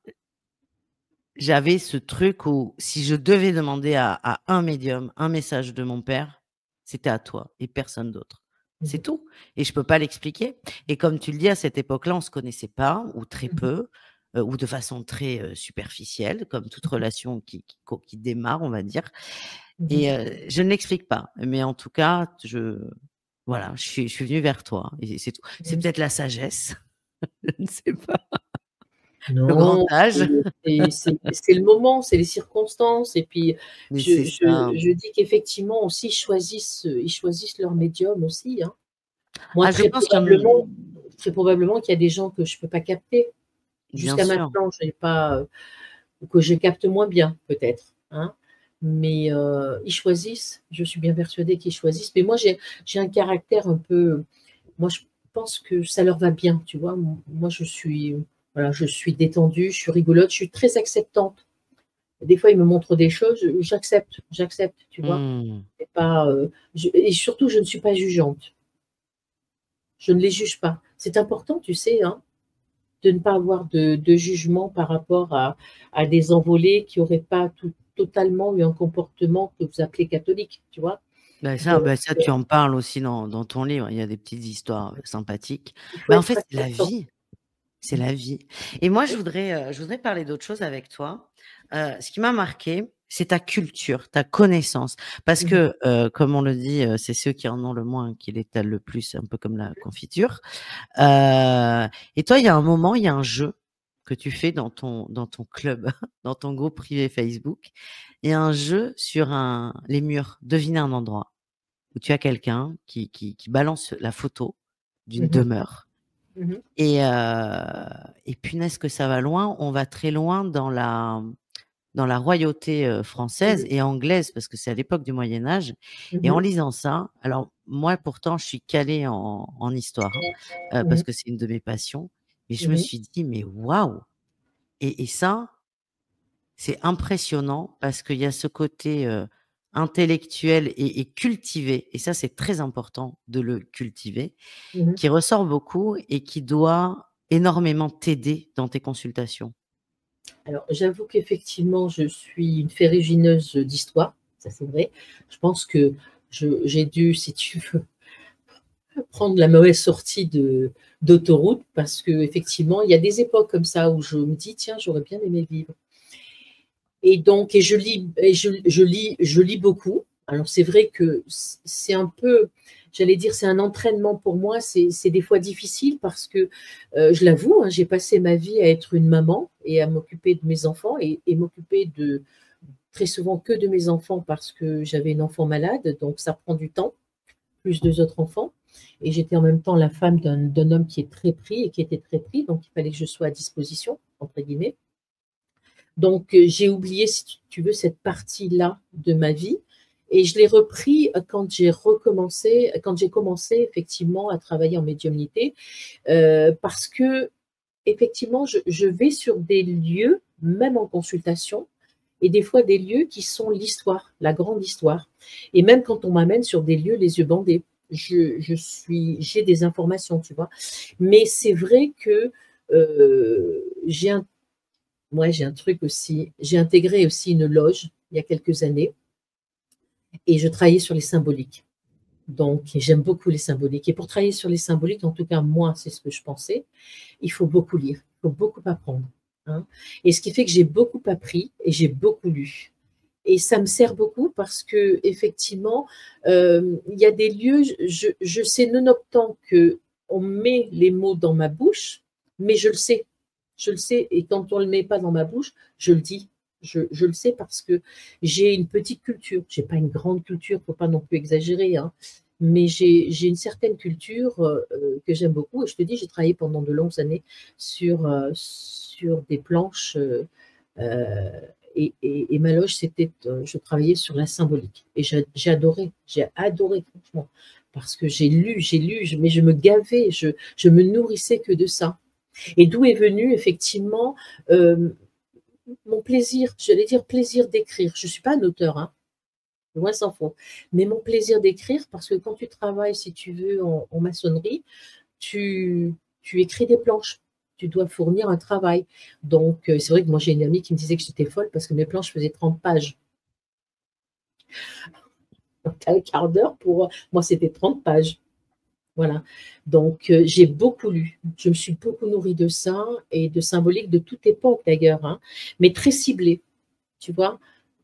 j'avais ce truc où si je devais demander à un médium un message de mon père, c'était à toi et personne d'autre. Mmh C'est mh. tout et je peux pas l'expliquer et comme tu le dis, à cette époque-là, on se connaissait pas ou très Mmh mh. peu, ou de façon très, superficielle comme toute relation qui démarre, on va dire Mmh mh. et je ne l'explique pas. Mais en tout cas, voilà, je suis venue vers toi et c'est tout. C'est Mmh. peut-être la sagesse, je ne sais pas, le grand Non, âge, c'est le moment, c'est les circonstances et puis mais c'est ça. je dis qu'effectivement aussi ils choisissent leur médium aussi, hein. Moi Ah, je pense qu'il y en très probablement qu'il y a des gens que je peux pas capter. bien Jusqu'à sûr. maintenant, je n'ai pas, ou que je capte moins bien peut-être, hein. Mais ils choisissent, je suis bien persuadée qu'ils choisissent. Mais moi, j'ai un caractère un peu, moi, je pense que ça leur va bien, tu vois? Moi, je suis, voilà, je suis détendue, je suis rigolote, je suis très acceptante. Des fois, ils me montrent des choses, j'accepte, tu vois? Mmh. C'est pas, et surtout, je ne suis pas jugeante. Je ne les juge pas. C'est important, tu sais, hein, de ne pas avoir de jugement par rapport à des envolées qui n'auraient pas totalement eu un comportement que vous appelez catholique, tu vois? Donc, Bah, ça, tu en parles aussi dans ton livre. Il y a des petites histoires, sympathiques. il faut Mais en être fait, c'est la acceptant. vie, c'est la vie. Et moi, je voudrais parler d'autre chose avec toi. Ce qui m'a marqué, c'est ta culture, ta connaissance. Parce Mmh mh. que, comme on le dit, c'est ceux qui en ont le moins qui l'étalent le plus, un peu comme la confiture. Et toi, il y a un moment, il y a un jeu que tu fais dans ton club, dans ton groupe privé Facebook. Il y a un jeu sur les murs. Devine un endroit où tu as quelqu'un qui balance la photo d'une Mmh. demeure Mmh. et punaise que ça va loin. On va très loin dans la royauté, française Mmh. et anglaise parce que c'est à l'époque du Moyen Âge et en Mmh. lisant ça, alors moi pourtant je suis calée en histoire, hein, parce Mmh. que c'est une de mes passions, mais je me Mmh. suis dit: «Mais waouh!» Et ça, c'est impressionnant parce qu'il y a ce côté, intellectuel et cultivé et ça c'est très important de le cultiver, Mmh. qui ressort beaucoup et qui doit énormément t'aider dans tes consultations. Alors, j'avoue qu'effectivement, je suis une ferrugineuse d'histoire, ça c'est vrai. Je pense que j'ai dû, si tu veux, prendre la mauvaise sortie d'autoroute parce qu'effectivement, il y a des époques comme ça où je me dis: «Tiens, j'aurais bien aimé vivre». Et donc, je lis beaucoup. Alors c'est vrai que c'est un peu, j'allais dire, c'est un entraînement pour moi, c'est des fois difficile parce que, je l'avoue, hein, j'ai passé ma vie à être une maman et à m'occuper de mes enfants et m'occuper de très souvent que de mes enfants parce que j'avais une enfant malade, donc ça prend du temps, plus 2 autres enfants, et j'étais en même temps la femme d'un homme qui est très pris et qui était très pris, donc il fallait que je sois «à disposition» entre guillemets. Donc, j'ai oublié, si tu veux, cette partie-là de ma vie, et je l'ai repris, quand j'ai commencé effectivement à travailler en médiumnité, parce qu'effectivement, je vais sur des lieux, même en consultation, et des fois des lieux qui sont l'histoire, la grande histoire, et même quand on m'amène sur des lieux les yeux bandés, j'ai des informations, tu vois? Mais c'est vrai que, j'ai un moi, j'ai un truc aussi, j'ai intégré aussi une loge il y a quelques années et je travaillais sur les symboliques. Donc, et j'aime beaucoup les symboliques, et pour travailler sur les symboliques, en tout cas moi, c'est ce que je pensais, il faut beaucoup lire, il faut beaucoup apprendre, hein, et ce qui fait que j'ai beaucoup appris et j'ai beaucoup lu, et ça me sert beaucoup parce qu'effectivement, il y a des lieux, je sais nonobstant qu'on met les mots dans ma bouche, mais je le sais, et quand on ne le met pas dans ma bouche, je le dis. Je le sais parce que j'ai une petite culture. J'ai pas une grande culture, faut pas non plus exagérer, hein, mais j'ai une certaine culture, que j'aime beaucoup, et je te dis, j'ai travaillé pendant de longues années sur des planches, heu et ma loge, c'était, je travaillais sur la symbolique, et j'ai adoré franchement, parce que j'ai lu, mais je me gavais, je me nourrissais que de ça, et d'où est venu effectivement, hem, mon plaisir, j'allais dire plaisir d'écrire. Je ne suis pas un auteur, hein, loin s'en faut, mais mon plaisir d'écrire, parce que quand tu travailles, si tu veux, en maçonnerie, tu écris des planches, tu dois fournir un travail. Donc, c'est vrai que moi j'ai une amie qui me disait que j'étais folle parce que mes planches faisaient 30 pages. Donc tu as un quart d'heure pour, moi c'était 30 pages. Voilà. Donc, j'ai beaucoup lu. Je me suis beaucoup nourrie de ça et de symbolique de toute époque d'ailleurs, hein, mais très ciblé, tu vois?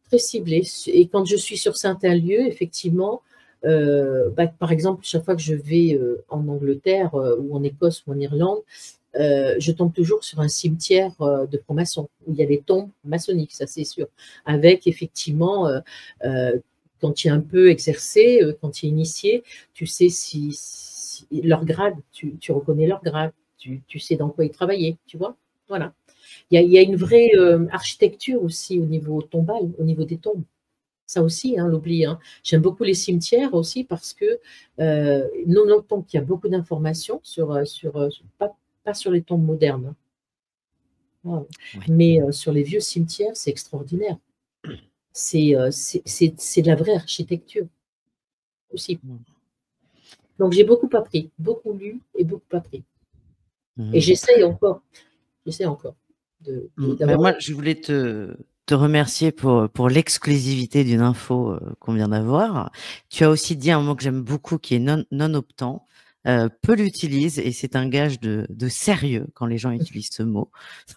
Très ciblé, et quand je suis sur certains lieux, effectivement, bah, par exemple, chaque fois que je vais, en Angleterre, ou en Écosse ou en Irlande, je tombe toujours sur un cimetière, de francs-maçons, où il y a des tombes maçonniques, ça c'est sûr. Avec effectivement, quand tu es un peu exercé, quand tu es initié, tu sais si leur grade, tu reconnais leur grade, tu sais dans quoi ils travaillaient, tu vois? Voilà. Il y a une vraie architecture aussi au niveau tombal, au niveau des tombes. Ça aussi, hein, on l'oublie. Hein. J'aime beaucoup les cimetières aussi parce que, nonobstant qu'il y a beaucoup d'informations pas sur les tombes modernes, hein. Wow. Ouais. Mais sur les vieux cimetières, c'est extraordinaire. C'est de la vraie architecture aussi. Donc j'ai beaucoup appris, beaucoup lu et beaucoup appris. Et j'essaye encore Mais d'avoir. moi, je voulais te remercier pour l'exclusivité d'une info qu'on vient d'avoir. Tu as aussi dit un mot que j'aime beaucoup qui est non-optant. Peu l'utilisent et c'est un gage de sérieux quand les gens utilisent ce mot.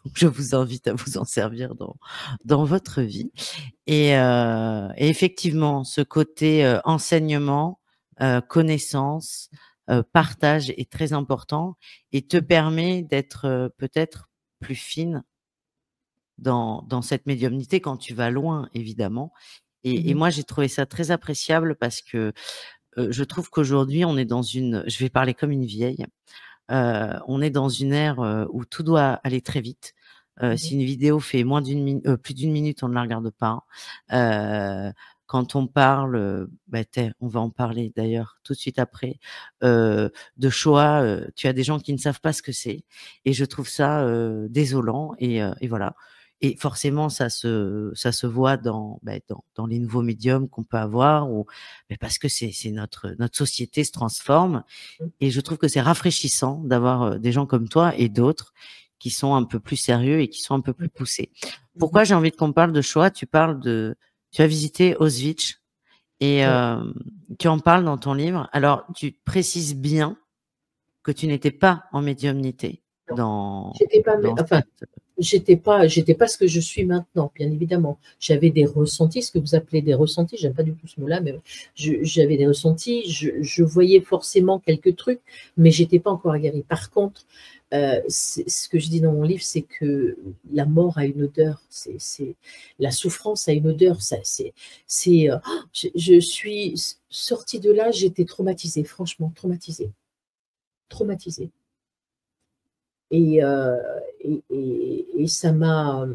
Donc, je vous invite à vous en servir dans votre vie. Et effectivement, ce côté enseignement, connaissance, partage est très important et te permet d'être peut-être plus fine dans cette médiumnité quand tu vas loin, évidemment. Et moi, j'ai trouvé ça très appréciable parce que je trouve qu'aujourd'hui, on est dans je vais parler comme une vieille, on est dans une ère où tout doit aller très vite. Si une vidéo fait plus d'une minute, on ne la regarde pas. Quand on parle, on va en parler d'ailleurs tout de suite après, de Shoah, tu as des gens qui ne savent pas ce que c'est. Et je trouve ça désolant. Et voilà. Et forcément, ça se voit dans les nouveaux médiums qu'on peut avoir, parce que notre société se transforme. Et je trouve que c'est rafraîchissant d'avoir des gens comme toi et d'autres qui sont un peu plus sérieux et qui sont un peu plus poussés. Pourquoi j'ai envie qu'on parle de Shoah? Tu as visité Auschwitz et tu en parles dans ton livre. Alors, tu précises bien que tu n'étais pas en médiumnité j'étais pas ce que je suis maintenant, bien évidemment. J'avais des ressentis, ce que vous appelez des ressentis, j'aime pas du tout ce mot-là, mais j'avais des ressentis, je voyais forcément quelques trucs, mais j'étais pas encore aguerrie. Par contre, ce que je dis dans mon livre, c'est que la mort a une odeur, la souffrance a une odeur. Je suis sortie de là, j'étais traumatisée, franchement traumatisée. Et ça m'a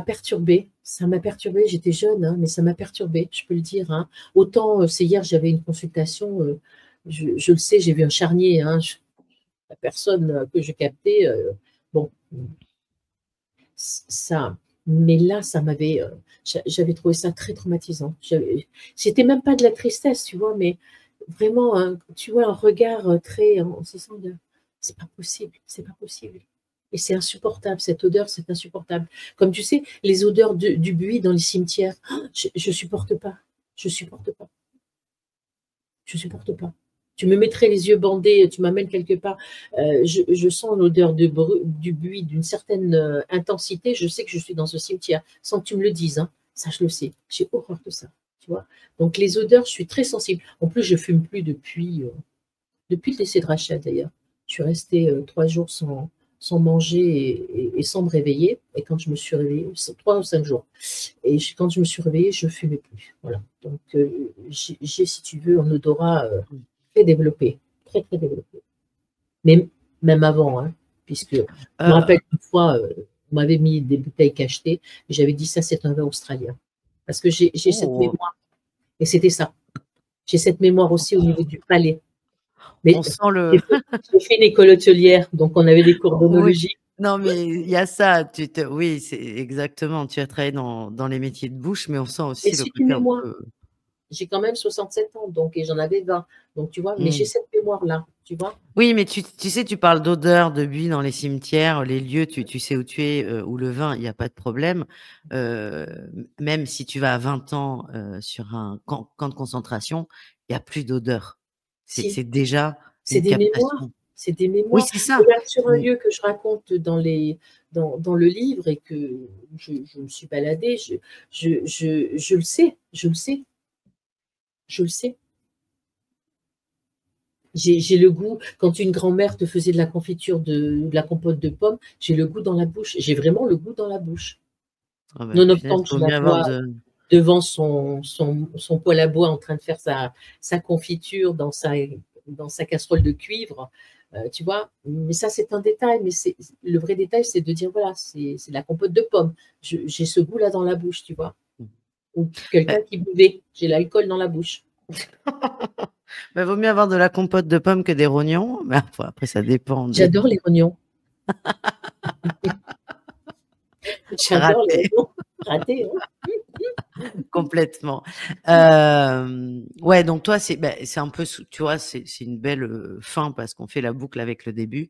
perturbée. J'étais jeune, hein, mais ça m'a perturbée, je peux le dire. Hein. Autant, c'est hier, j'avais une consultation, je le sais, j'ai vu un charnier. Hein, la personne que je captais, bon, mais là, j'avais trouvé ça très traumatisant. C'était même pas de la tristesse, tu vois, mais vraiment, tu vois, un regard très, en se sent de, c'est pas possible. Et c'est insupportable, cette odeur, c'est insupportable. Comme tu sais, les odeurs du buis dans les cimetières, je supporte pas. Je supporte pas. Tu me mettrais les yeux bandés, tu m'amènes quelque part, je sens l'odeur du buis d'une certaine intensité, je sais que je suis dans ce cimetière, sans que tu me le dises, hein. Ça je le sais, j'ai horreur de ça, tu vois. Donc les odeurs, je suis très sensible. En plus, je fume plus depuis le décès de Rachel d'ailleurs. Je suis restée 3 jours sans manger et sans me réveiller. Et quand je me suis réveillée, 3 ou 5 jours. Et quand je me suis réveillée, je ne fumais plus. Voilà. Donc, j'ai, si tu veux, un odorat très développé. Très, très développé. Mais même avant, hein, puisque je me rappelle une fois, on m'avait mis des bouteilles cachetées, et j'avais dit ça, c'est un vin australien. Parce que j'ai cette mémoire. Et c'était ça. J'ai cette mémoire aussi au niveau du palais. Mais on sent j'ai fait une école hôtelière, donc on avait des cours d'onologie. Non, mais il y a ça. Oui, c'est exactement. Tu as travaillé dans les métiers de bouche, mais on sent aussi le côté un peu. J'ai quand même 67 ans, donc, et j'en avais 20. Donc, tu vois, mais j'ai cette mémoire-là, tu vois. Oui, mais tu sais, tu parles d'odeur, de buis dans les cimetières, les lieux, tu sais où tu es, où le vin, il n'y a pas de problème. Même si tu vas à 20 ans sur un camp de concentration, il n'y a plus d'odeur. C'est déjà c'est une des captation. mémoires. C'est des mémoires. Oui, c'est ça. Regarde, sur un lieu que je raconte dans le livre et que je me suis baladée, je le sais. J'ai le goût, quand une grand-mère te faisait de la confiture, de la compote de pommes, j'ai le goût dans la bouche. J'ai vraiment le goût dans la bouche. Nonobstant que je la vois devant son poêle à bois en train de faire sa confiture dans sa casserole de cuivre, Tu vois? Mais ça, c'est un détail, mais le vrai détail, c'est de dire: «Voilà, c'est la compote de pommes. J'ai ce goût-là dans la bouche», tu vois? Mmh. Ou Bah quelqu'un qui buvait, j'ai l'alcool dans la bouche. bah, vaut mieux avoir de la compote de pommes que des rognons, mais après ça dépend des J'adore les rognons. J'adore les ratés. rognons. Ratés, hein. Complètement. Ouais, donc toi, c'est un peu, tu vois, c'est une belle fin parce qu'on fait la boucle avec le début.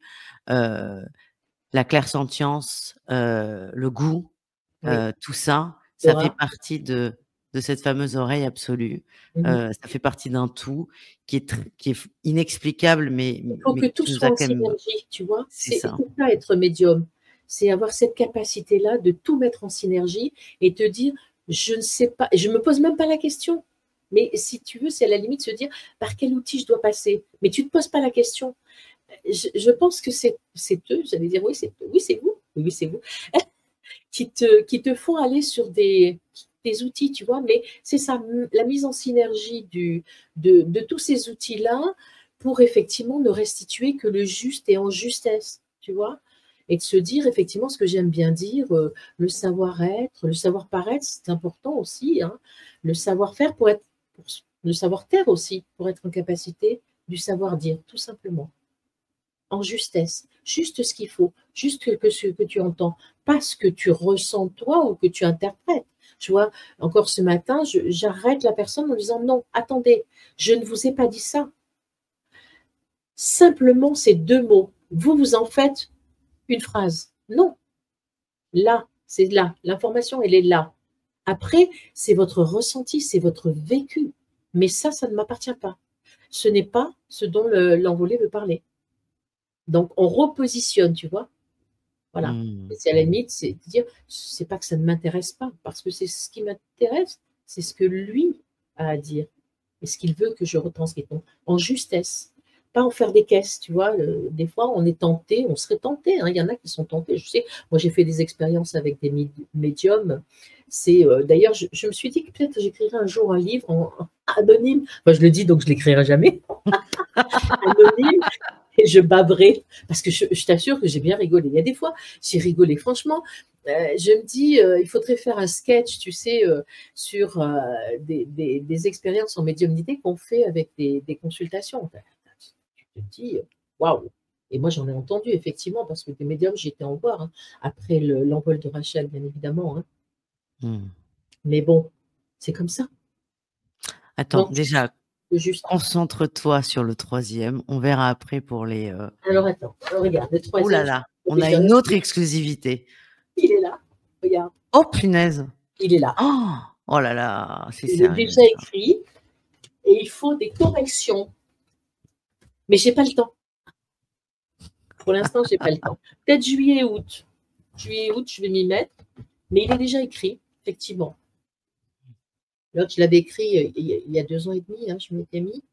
Euh, la clairsentience, le goût, Oui, tout ça, ça fait Laura. partie de cette fameuse oreille absolue. Mmh. Ça fait partie d'un tout qui est inexplicable, Il faut mais que tout qui nous a soit en quand même. synergie, tu vois? C'est C'est ça. ça être médium. C'est avoir cette capacité-là de tout mettre en synergie et te dire: «Je ne sais pas», je me pose même pas la question. Mais si tu veux, c'est à la limite se dire: «Par quel outil je dois passer?» Mais tu te poses pas la question. Je pense que c'est eux, j'allais dire: «Oui, c'est vous, oui, c'est vous», qui te font aller sur des outils, tu vois? Mais c'est ça, la mise en synergie de tous ces outils-là pour effectivement ne restituer que le juste et en justesse, tu vois? Et de se dire effectivement ce que j'aime bien dire, le savoir-être, le savoir-paraître, c'est important aussi, hein. Le savoir-faire pour le savoir-taire aussi, pour être en capacité du savoir-dire, tout simplement en justesse, juste ce qu'il faut, juste ce que tu entends, pas ce que tu ressens toi ou que tu interprètes. Tu vois, encore ce matin, j'arrête la personne en disant non, attendez, je ne vous ai pas dit ça. Simplement ces deux mots. Vous en faites une phrase. Non, là, c'est là. L'information, elle est là. Après, c'est votre ressenti, c'est votre vécu. Mais ça ne m'appartient pas. Ce n'est pas ce dont l'envolé veut parler. Donc, on repositionne, tu vois. Voilà. Et Mmh. c'est à la limite, c'est de dire, c'est pas que ça ne m'intéresse pas, parce que c'est ce qui m'intéresse, c'est ce que lui a à dire et ce qu'il veut que je retransmette donc en justesse, pas en faire des caisses, tu vois? Des fois, on est tenté, on serait tenté, hein, il y en a qui sont tentés. Je sais, moi, j'ai fait des expériences avec des médiums. D'ailleurs, je me suis dit que peut-être j'écrirais un jour un livre en anonyme. Enfin, je le dis, donc je l'écrirai jamais. Anonyme et je bâverai parce que je t'assure que j'ai bien rigolé. Il y a des fois, j'ai rigolé. Franchement, je me dis, il faudrait faire un sketch, tu sais, sur des expériences en médiumnité qu'on fait avec des consultations. Tu te dis, waouh! Et moi, j'en ai entendu effectivement parce que des médiums, j'étais en voir, hein, après l'envol de Rachel, bien évidemment, hein. Mmh. Mais bon, c'est comme ça. Attends, Donc, déjà, juste. concentre-toi sur le troisième. On verra après pour les. Alors attends, regarde, le Oh là troisième, là, je on a déjà, une autre exclusivité. il est là. Regarde. Oh punaise! Il est là. Oh! Oh là là, c'est Il est sérieux déjà ça. écrit et il faut des corrections. Mais j'ai pas le temps. Pour l'instant, j'ai pas le temps. Peut-être juillet, août. Juillet, août, je vais m'y mettre. Mais il est déjà écrit, effectivement. L'autre, je l'avais écrit il y a 2 ans et demi, hein, je m'étais mis.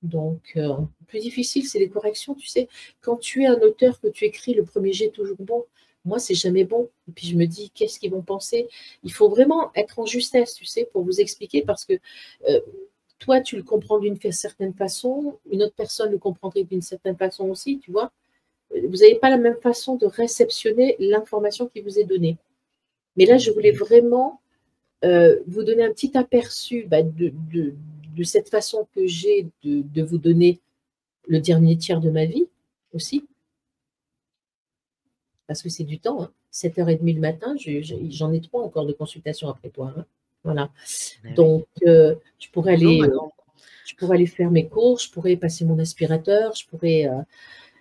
Donc, le plus difficile, c'est les corrections, tu sais. Quand tu es un auteur, que tu écris, le premier jet est toujours bon. Moi, c'est jamais bon. Et puis, je me dis, qu'est-ce qu'ils vont penser? Il faut vraiment être en justesse, tu sais, pour vous expliquer, parce que euh, toi, tu le comprends d'une certaine façon, une autre personne le comprendrait d'une certaine façon aussi, tu vois. Vous n'avez pas la même façon de réceptionner l'information qui vous est donnée. Mais là, je voulais vraiment vous donner un petit aperçu de cette façon que j'ai de vous donner le dernier tiers de ma vie aussi, parce que c'est du temps, hein. 7h30 le matin, j'en ai 3 encore de consultations après toi, hein. Voilà. Beh oui, Donc, boulot maintenant. je pourrais aller faire mes courses, je pourrais passer mon aspirateur, je pourrais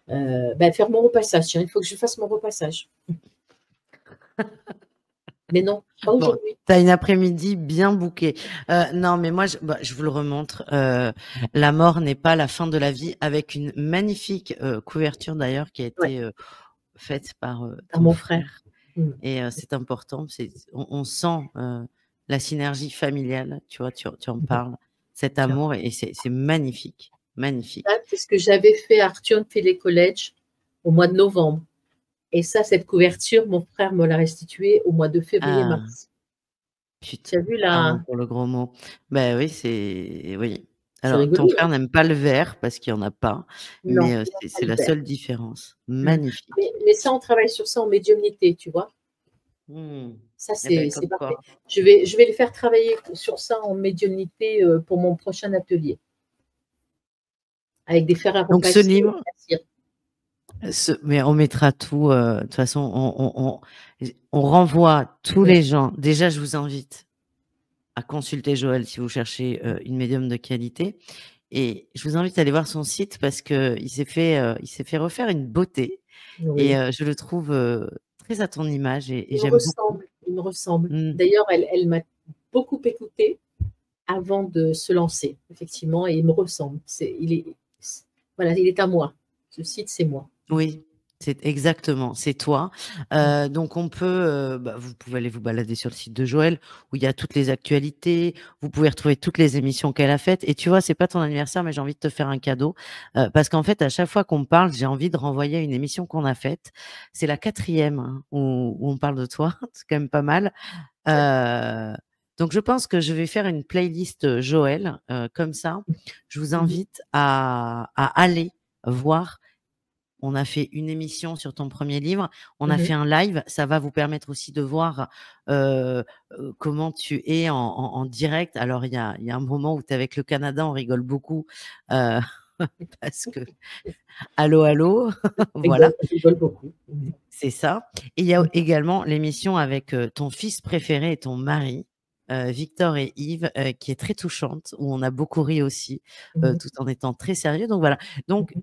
faire mon repassage. Tiens, il faut que je fasse mon repassage. Mais non, pas Bon, aujourd'hui. tu as une après-midi bien bouquée. Non, mais moi, je vous le remontre. La mort n'est pas la fin de la vie, avec une magnifique couverture d'ailleurs qui a Ouais, été faite par à ton mon frère. frère. Mmh. Et c'est important. On sent la synergie familiale. Tu vois, tu en Mmh. parles. Cet Tu vois? amour, et c'est magnifique. Ça, Magnifique. c'est ce que j'avais fait à Artium Tele College au mois de novembre. Et ça, cette couverture, mon frère me l'a restituée au mois de Ah, février-mars. putain, Tu as vu pardon la pour le gros mot. Ben oui, c'est. Oui. C'est Alors, ton rigolo, frère hein? n'aime pas le vert parce qu'il y en a pas, mais Non, il n'aime pas c'est le la vert. seule différence. Mmh. Magnifique. Mais ça, on travaille sur ça en médiumnité, tu vois? Mmh. Ça, Eh ben, c'est comme parfait. quoi. Je vais les faire travailler sur ça en médiumnité, pour mon prochain atelier, avec des fers à Donc ce repasser et de livre, la cire. mais on mettra tout, de toute façon, on renvoie tous Mmh. les gens. Déjà, je vous invite à consulter Joël si vous cherchez, une médium de qualité, et je vous invite à aller voir son site parce qu'il s'est fait refaire une beauté, et Oui. je le trouve, très à ton image, et Il me j'aime beaucoup. ressemble, il me ressemble. Mmh. D'ailleurs, elle m'a beaucoup écoutée avant de se lancer, effectivement, et il me ressemble. Voilà, il est à moi. Ce site, c'est moi. Oui, c'est exactement, c'est toi. Mmh. Donc on peut, bah, vous pouvez aller vous balader sur le site de Joël où il y a toutes les actualités. Vous pouvez retrouver toutes les émissions qu'elle a faites, et tu vois, c'est pas ton anniversaire, mais j'ai envie de te faire un cadeau, parce qu'en fait, à chaque fois qu'on me parle, j'ai envie de renvoyer à une émission qu'on a faite. C'est la 4e, hein, où on parle de toi. C'est quand même pas mal. Heu, donc je pense que je vais faire une playlist, Joël, comme ça. Je vous Mmh mh. invite à aller voir. On a fait une émission sur ton premier livre, on a Mmh fait mh. un live, ça va vous permettre aussi de voir, heu comment tu es en direct. Alors il y a un moment où tu es avec le Canada, on rigole beaucoup, heu, parce que allô, allô, voilà, Je rigole beaucoup. Mmh. c'est ça, et il y a Mmh. également l'émission avec, ton fils préféré et ton mari, Victor et Yves, qui est très touchante, où on a beaucoup ri aussi, Mmh mh. tout en étant très sérieux, donc voilà. Mmh Donc mh.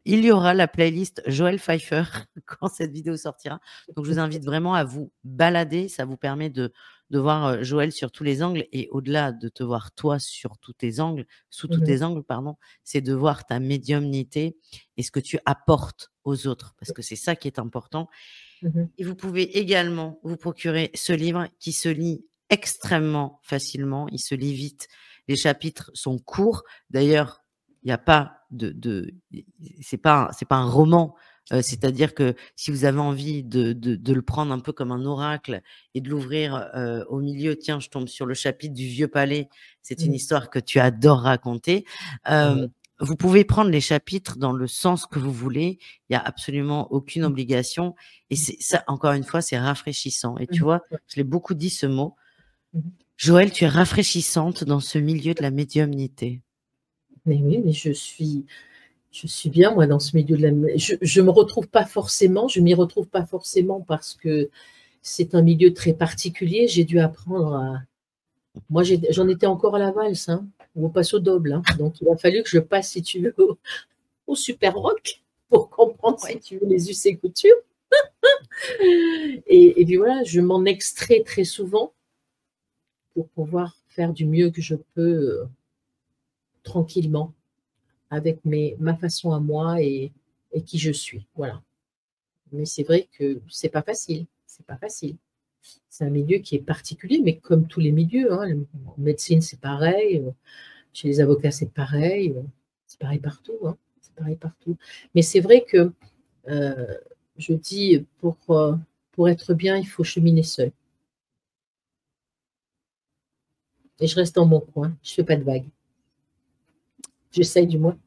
il y aura la playlist Joël Pfeiffer quand cette vidéo sortira. Donc je vous invite vraiment à vous balader. Ça vous permet de voir, Joël sur tous les angles, et au-delà de te voir toi sur tous tes angles sous tous Mmh mh. tes angles, pardon, c'est de voir ta médiumnité et ce que tu apportes aux autres, parce que c'est ça qui est important. Mmh mh. Et vous pouvez également vous procurer ce livre qui se lit extrêmement facilement. Il se lit vite. Les chapitres sont courts. D'ailleurs, il y a pas de c'est pas un roman. C'est-à-dire que si vous avez envie de le prendre un peu comme un oracle et de l'ouvrir, au milieu, tiens, je tombe sur le chapitre du Vieux Palais. C'est une Mmh. histoire que tu adores raconter. Ouais. Vous pouvez prendre les chapitres dans le sens que vous voulez. Il y a absolument aucune Mmh. obligation. Et c'est ça, encore une fois, c'est rafraîchissant. Et Mmh tu mh. vois, Ouais. je l'ai beaucoup dit ce mot. Mmh mh. Joël, tu es rafraîchissante dans ce milieu de la médiumnité. Mais oui, mais je suis bien moi dans ce milieu de la je me retrouve pas forcément, je m'y retrouve pas forcément parce que c'est un milieu très particulier. J'ai dû apprendre à moi j'en étais encore à la valse, hein, ou au paso doble, hein, donc il a fallu que je passe, si tu veux, au super rock pour comprendre, si Ouais. tu veux, les us et coutumes, et puis voilà, je m'en extrais très souvent pour pouvoir faire du mieux que je peux, tranquillement avec ma façon à moi et qui je suis, voilà. Mais c'est vrai que c'est pas facile, c'est pas facile. C'est un milieu qui est particulier, mais comme tous les milieux, hein, en médecine, c'est pareil, chez les avocats, c'est pareil partout, hein, c'est pareil partout. Mais c'est vrai que, heu, je dis pour être bien, il faut cheminer seul et je reste dans mon coin, je fais pas de vagues. J'essaye du moins.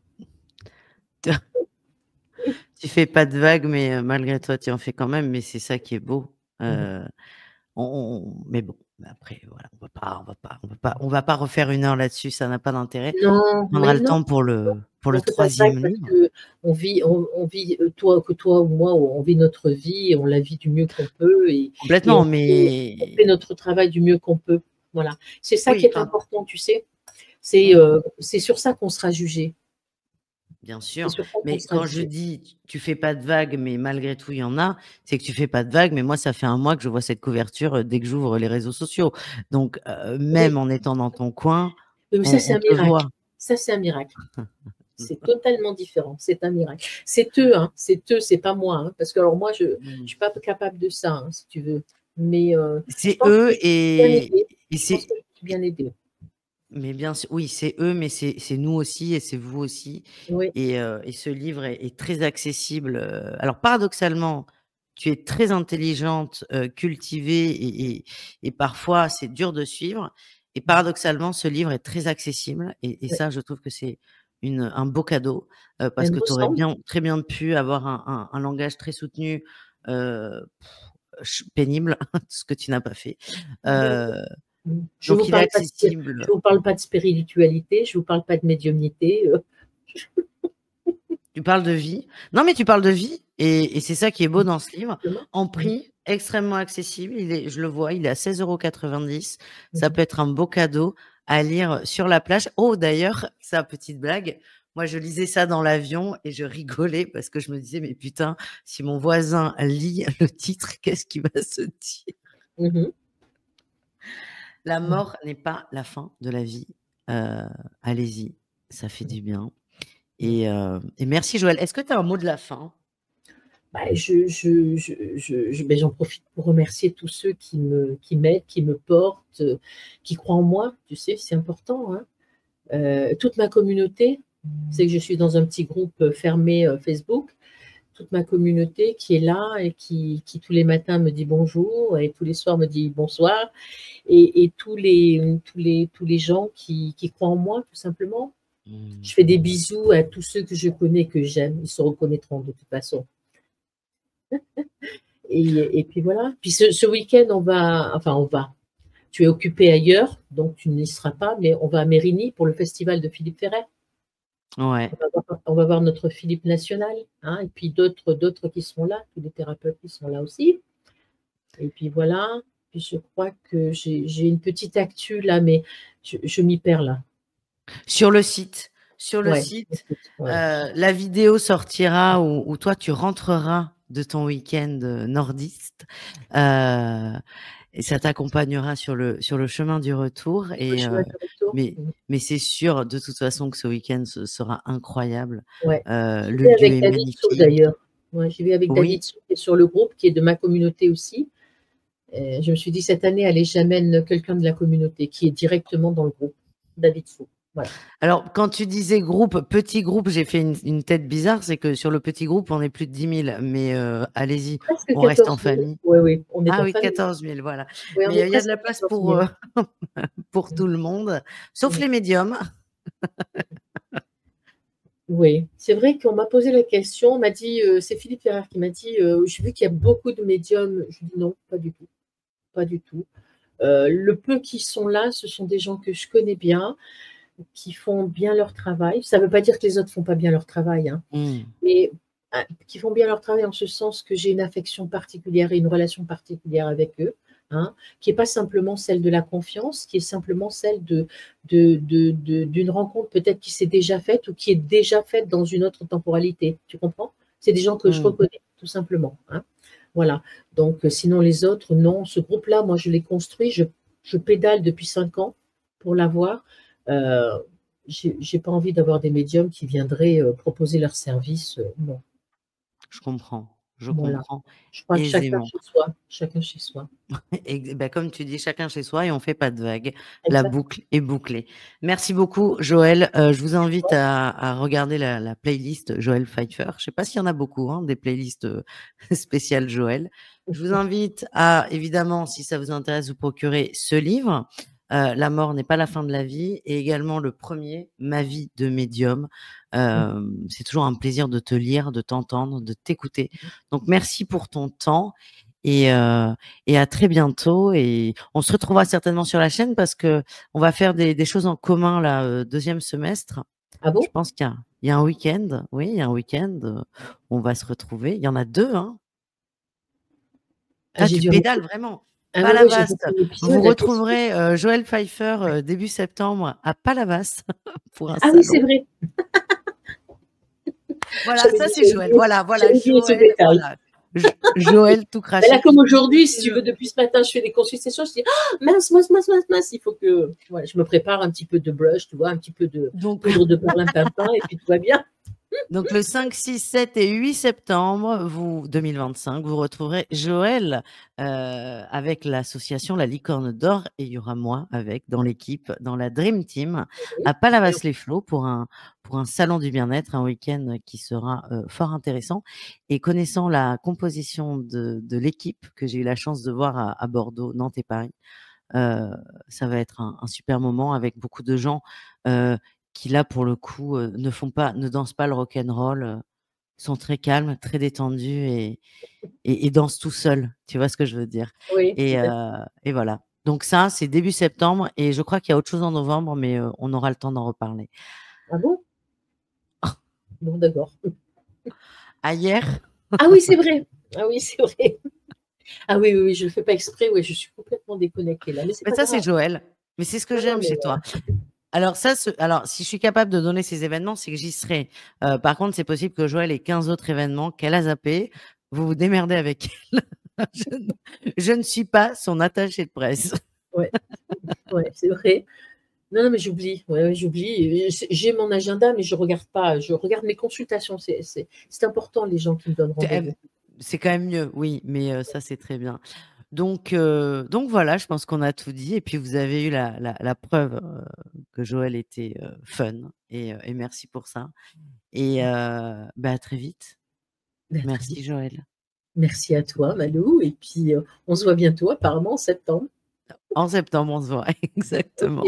Tu fais pas de vagues, mais malgré toi, tu en fais quand même, mais c'est ça qui est beau. Mmh mh. Mais bon, mais après voilà, on va pas refaire 1 heure là-dessus, ça n'a pas d'intérêt. Non, On prendra mais le non, temps pour le on fait pas de vagues 3e parce livre. qu'on vit, toi ou moi, on vit notre vie et on la vit du mieux qu'on peut et Complètement, on fait mais notre travail du mieux qu'on peut. Voilà. C'est ça qui oui, est enfin, important, tu sais? mmh, C'est sur ça qu'on sera jugé. bien C'est sûr, sur ça qu'on mais sera quand je jugé. dis: «Tu fais pas de vagues, mais malgré tout, il y en a», c'est que tu fais pas de vagues, mais moi, ça fait 1 mois que je vois cette couverture, dès que j'ouvre les réseaux sociaux. Donc Oui, même en étant dans ton coin, oui, mais ça, c'est on un te miracle. voit. Ça, c'est un miracle. C'est totalement différent, c'est un miracle. C'est eux, c'est pas moi, hein, parce que alors moi je Mmh. suis pas capable de ça, hein, si tu veux. Mais je C'est pense que eux, je suis bien aidée. et Je pense c'est que je suis bien aidée. mais bien sûr, oui, c'est eux, mais c'est nous aussi et c'est vous aussi, Oui, et ce livre est très accessible, alors paradoxalement, tu es très intelligente, cultivée, et parfois c'est dur de suivre, Et paradoxalement, ce livre est très accessible et Ouais. ça, je trouve que c'est un beau cadeau, Elle parce que me tu aurais semble. très bien pu avoir un langage très soutenu, pénible, ce que tu n'as pas fait. Ouais. Heu, Je donc vous il est parle pas de accessible. je vous parle pas de spiritualité, je vous parle pas de médiumnité, Tu parles de vie. Non, mais tu parles de vie et c'est ça qui est beau dans ce livre. simplement. En Mmh. prix, extrêmement accessible. Je le vois, il est à 16,90 €. Ça Mmh. peut être un beau cadeau à lire sur la plage. Oh, d'ailleurs, ça, petite blague. Moi, je lisais ça dans l'avion et je rigolais parce que je me disais, mais putain, si mon voisin lit le titre, qu'est-ce qu'il va se dire? Mmh mh. La Mmh. mort n'est pas la fin de la vie. Heu, Allez-y, ça fait du bien Ouais. et merci Joël. Est-ce que tu as un mot de la fin? Bah, j'en profite pour remercier tous ceux qui m'aident, qui me portent, qui croient en moi, tu sais, c'est important, hein. Toute ma communauté, tu sais que je suis dans un petit groupe, fermé, Facebook. Toute ma communauté qui est là et qui tous les matins me dit bonjour et tous les soirs me dit bonsoir et tous les gens qui croient en moi, tout simplement. Mmh. Je fais des bisous à tous ceux que je connais, que j'aime, ils se reconnaîtront de toute façon. Et puis voilà. Puis ce week-end, tu es occupé ailleurs, donc tu n'y seras pas, mais on va à Mérigny pour le festival de Philippe Ferrer. Ouais. On va voir notre Philippe national, hein, et puis d'autres qui seront là, tous les thérapeutes qui sont là aussi. Et puis voilà. Puis je crois que j'ai une petite actu là, mais je m'y perds là. Sur le site sur le Ouais, site, écoute, ouais. la vidéo sortira où toi tu rentreras de ton week-end, nordiste, heu et ça t'accompagnera sur le chemin du retour Sur le chemin du retour. mais Mmh. mais c'est sûr de toute façon que ce week-end ce sera incroyable. Ouais. J'y Le vais lieu avec est David So magnifique. d'ailleurs. Ouais, j'y vais avec Oui. David So qui est sur le groupe, qui est de ma communauté aussi. Je me suis dit cette année, allez, j'amène quelqu'un de la communauté qui est directement dans le groupe. David So. Voilà. Alors, quand tu disais groupe, petit groupe, j'ai fait une tête bizarre, c'est que sur le petit groupe, on est plus de 10 000, mais allez-y, Presque on reste en 14 000. famille. Oui, oui, on est Ah en oui, famille. 14 000, voilà. Oui, on Mais est il y a de presque la place 14 000. pour Mmh. tout le monde, sauf Mmh. les médiums. Oui, c'est vrai qu'on m'a posé la question, on m'a dit, c'est Philippe Ferrer qui m'a dit: «J'ai vu qu'il y a beaucoup de médiums». Je lui dis: «Non, pas du tout, pas du tout». Le peu qui sont là, ce sont des gens que je connais bien, qui font bien leur travail. Ça ne veut pas dire que les autres font pas bien leur travail, hein, Mmh. mais qui font bien leur travail en ce sens que j'ai une affection particulière et une relation particulière avec eux, hein, qui est pas simplement celle de la confiance, qui est simplement celle d'une rencontre peut-être qui s'est déjà faite ou qui est déjà faite dans une autre temporalité. Tu comprends? C'est des gens que je Mmh. reconnais, tout simplement, hein. Voilà, donc sinon les autres, non. Ce groupe-là, moi, je l'ai construit, je pédale depuis 5 ans pour l'avoir. Heu, j'ai pas envie d'avoir des médiums qui viendraient, proposer leurs services, non. Je comprends, je Voilà. comprends Je crois que chacun aisément. chez soi, chacun chez soi. Et bah, comme tu dis, chacun chez soi et on fait pas de vagues. La Exact. boucle est bouclée. Merci beaucoup, Joël. Je vous invite à regarder la playlist Joël Pfeiffer. Je sais pas s'il y en a beaucoup, hein, des playlists spéciales Joël. Je vous invite à, évidemment, si ça vous intéresse, vous procurer ce livre. La mort n'est pas la fin de la vie et également le premier, Ma vie de médium. C'est toujours un plaisir de te lire, de t'entendre, de t'écouter. Donc merci pour ton temps et heu et à très bientôt et on se retrouvera certainement sur la chaîne parce que on va faire des choses en commun là, 2e semestre. Ah Je bon? pense qu'il y a un week-end, oui, il y a un week-end, on va se retrouver. Il y en a 2, hein. Ah, Ah, j'ai tu dû pédales rater. vraiment. Ah ouais, ouais, j'ai Palavas. raté Vous l'épisode à cause que retrouverez, Joël Pfeiffer, début septembre à Palavas pour un ah oui, c'est salon. vrai, Voilà, ça c'est Joël. Voilà, j'avais voilà, oublié ce Joël, détail. voilà. Joël tout Mais là, craché comme qui aujourd'hui, si fait tu veux, le depuis ce matin, je fais des consultations, je dis: «Ah mince, mince, mince, mince, mince, il faut que» ouais, je me prépare un petit peu de blush, tu vois? Un petit peu de donc poudre de perlimpinpin et puis tout va bien. Donc le 5, 6, 7 et 8 septembre, 2025, vous retrouverez Joël avec l'association La Licorne d'Or et il y aura moi avec dans l'équipe, dans la Dream Team Oui, à Palavas-les-Flots pour un salon du bien-être, un week-end qui sera fort intéressant. Et connaissant la composition de l'équipe que j'ai eu la chance de voir à Bordeaux, Nantes et Paris, Ça va être un super moment avec beaucoup de gens qui là pour le coup ne dansent pas le rock'n'roll, sont très calmes, très détendus et dansent tout seuls. Tu vois ce que je veux dire? Oui, Et, tout à fait. et voilà. Donc ça, c'est début septembre et je crois qu'il y a autre chose en novembre, mais on aura le temps d'en reparler. Ah bon? Bon, d'accord. À hier. Ah oui, c'est vrai. Ah oui, c'est vrai. Ah oui, oui, oui, je le fais pas exprès. Ouais, je suis complètement déconnectée là, mais c'est Mais pas ça, c'est grave. Joël. Mais c'est ce que Non, non, j'aime mais chez toi. Alors ça, alors si je suis capable de donner ces événements, c'est que j'y serai. Par contre, c'est possible que Joël ait 15 autres événements qu'elle a zappés. Vous vous démerdez avec elle. Je ne suis pas son attachée de presse. ouais, ouais, c'est vrai. Non, non, mais j'oublie. Ouais, ouais, j'oublie. J'ai mon agenda, mais je regarde pas. Je regarde mes consultations. C'est important, les gens qui me donnent rendez-vous. C'est quand même mieux, oui, mais ça, c'est très bien. Donc voilà, je pense qu'on a tout dit. Et puis vous avez eu la preuve que Joël était fun. Et merci pour ça. Et bah, à très vite. Mais à très Merci vite. Joël. Merci à toi, Malou. Et puis, on se voit bientôt, apparemment en septembre. En septembre, on se voit. OK. Exactement.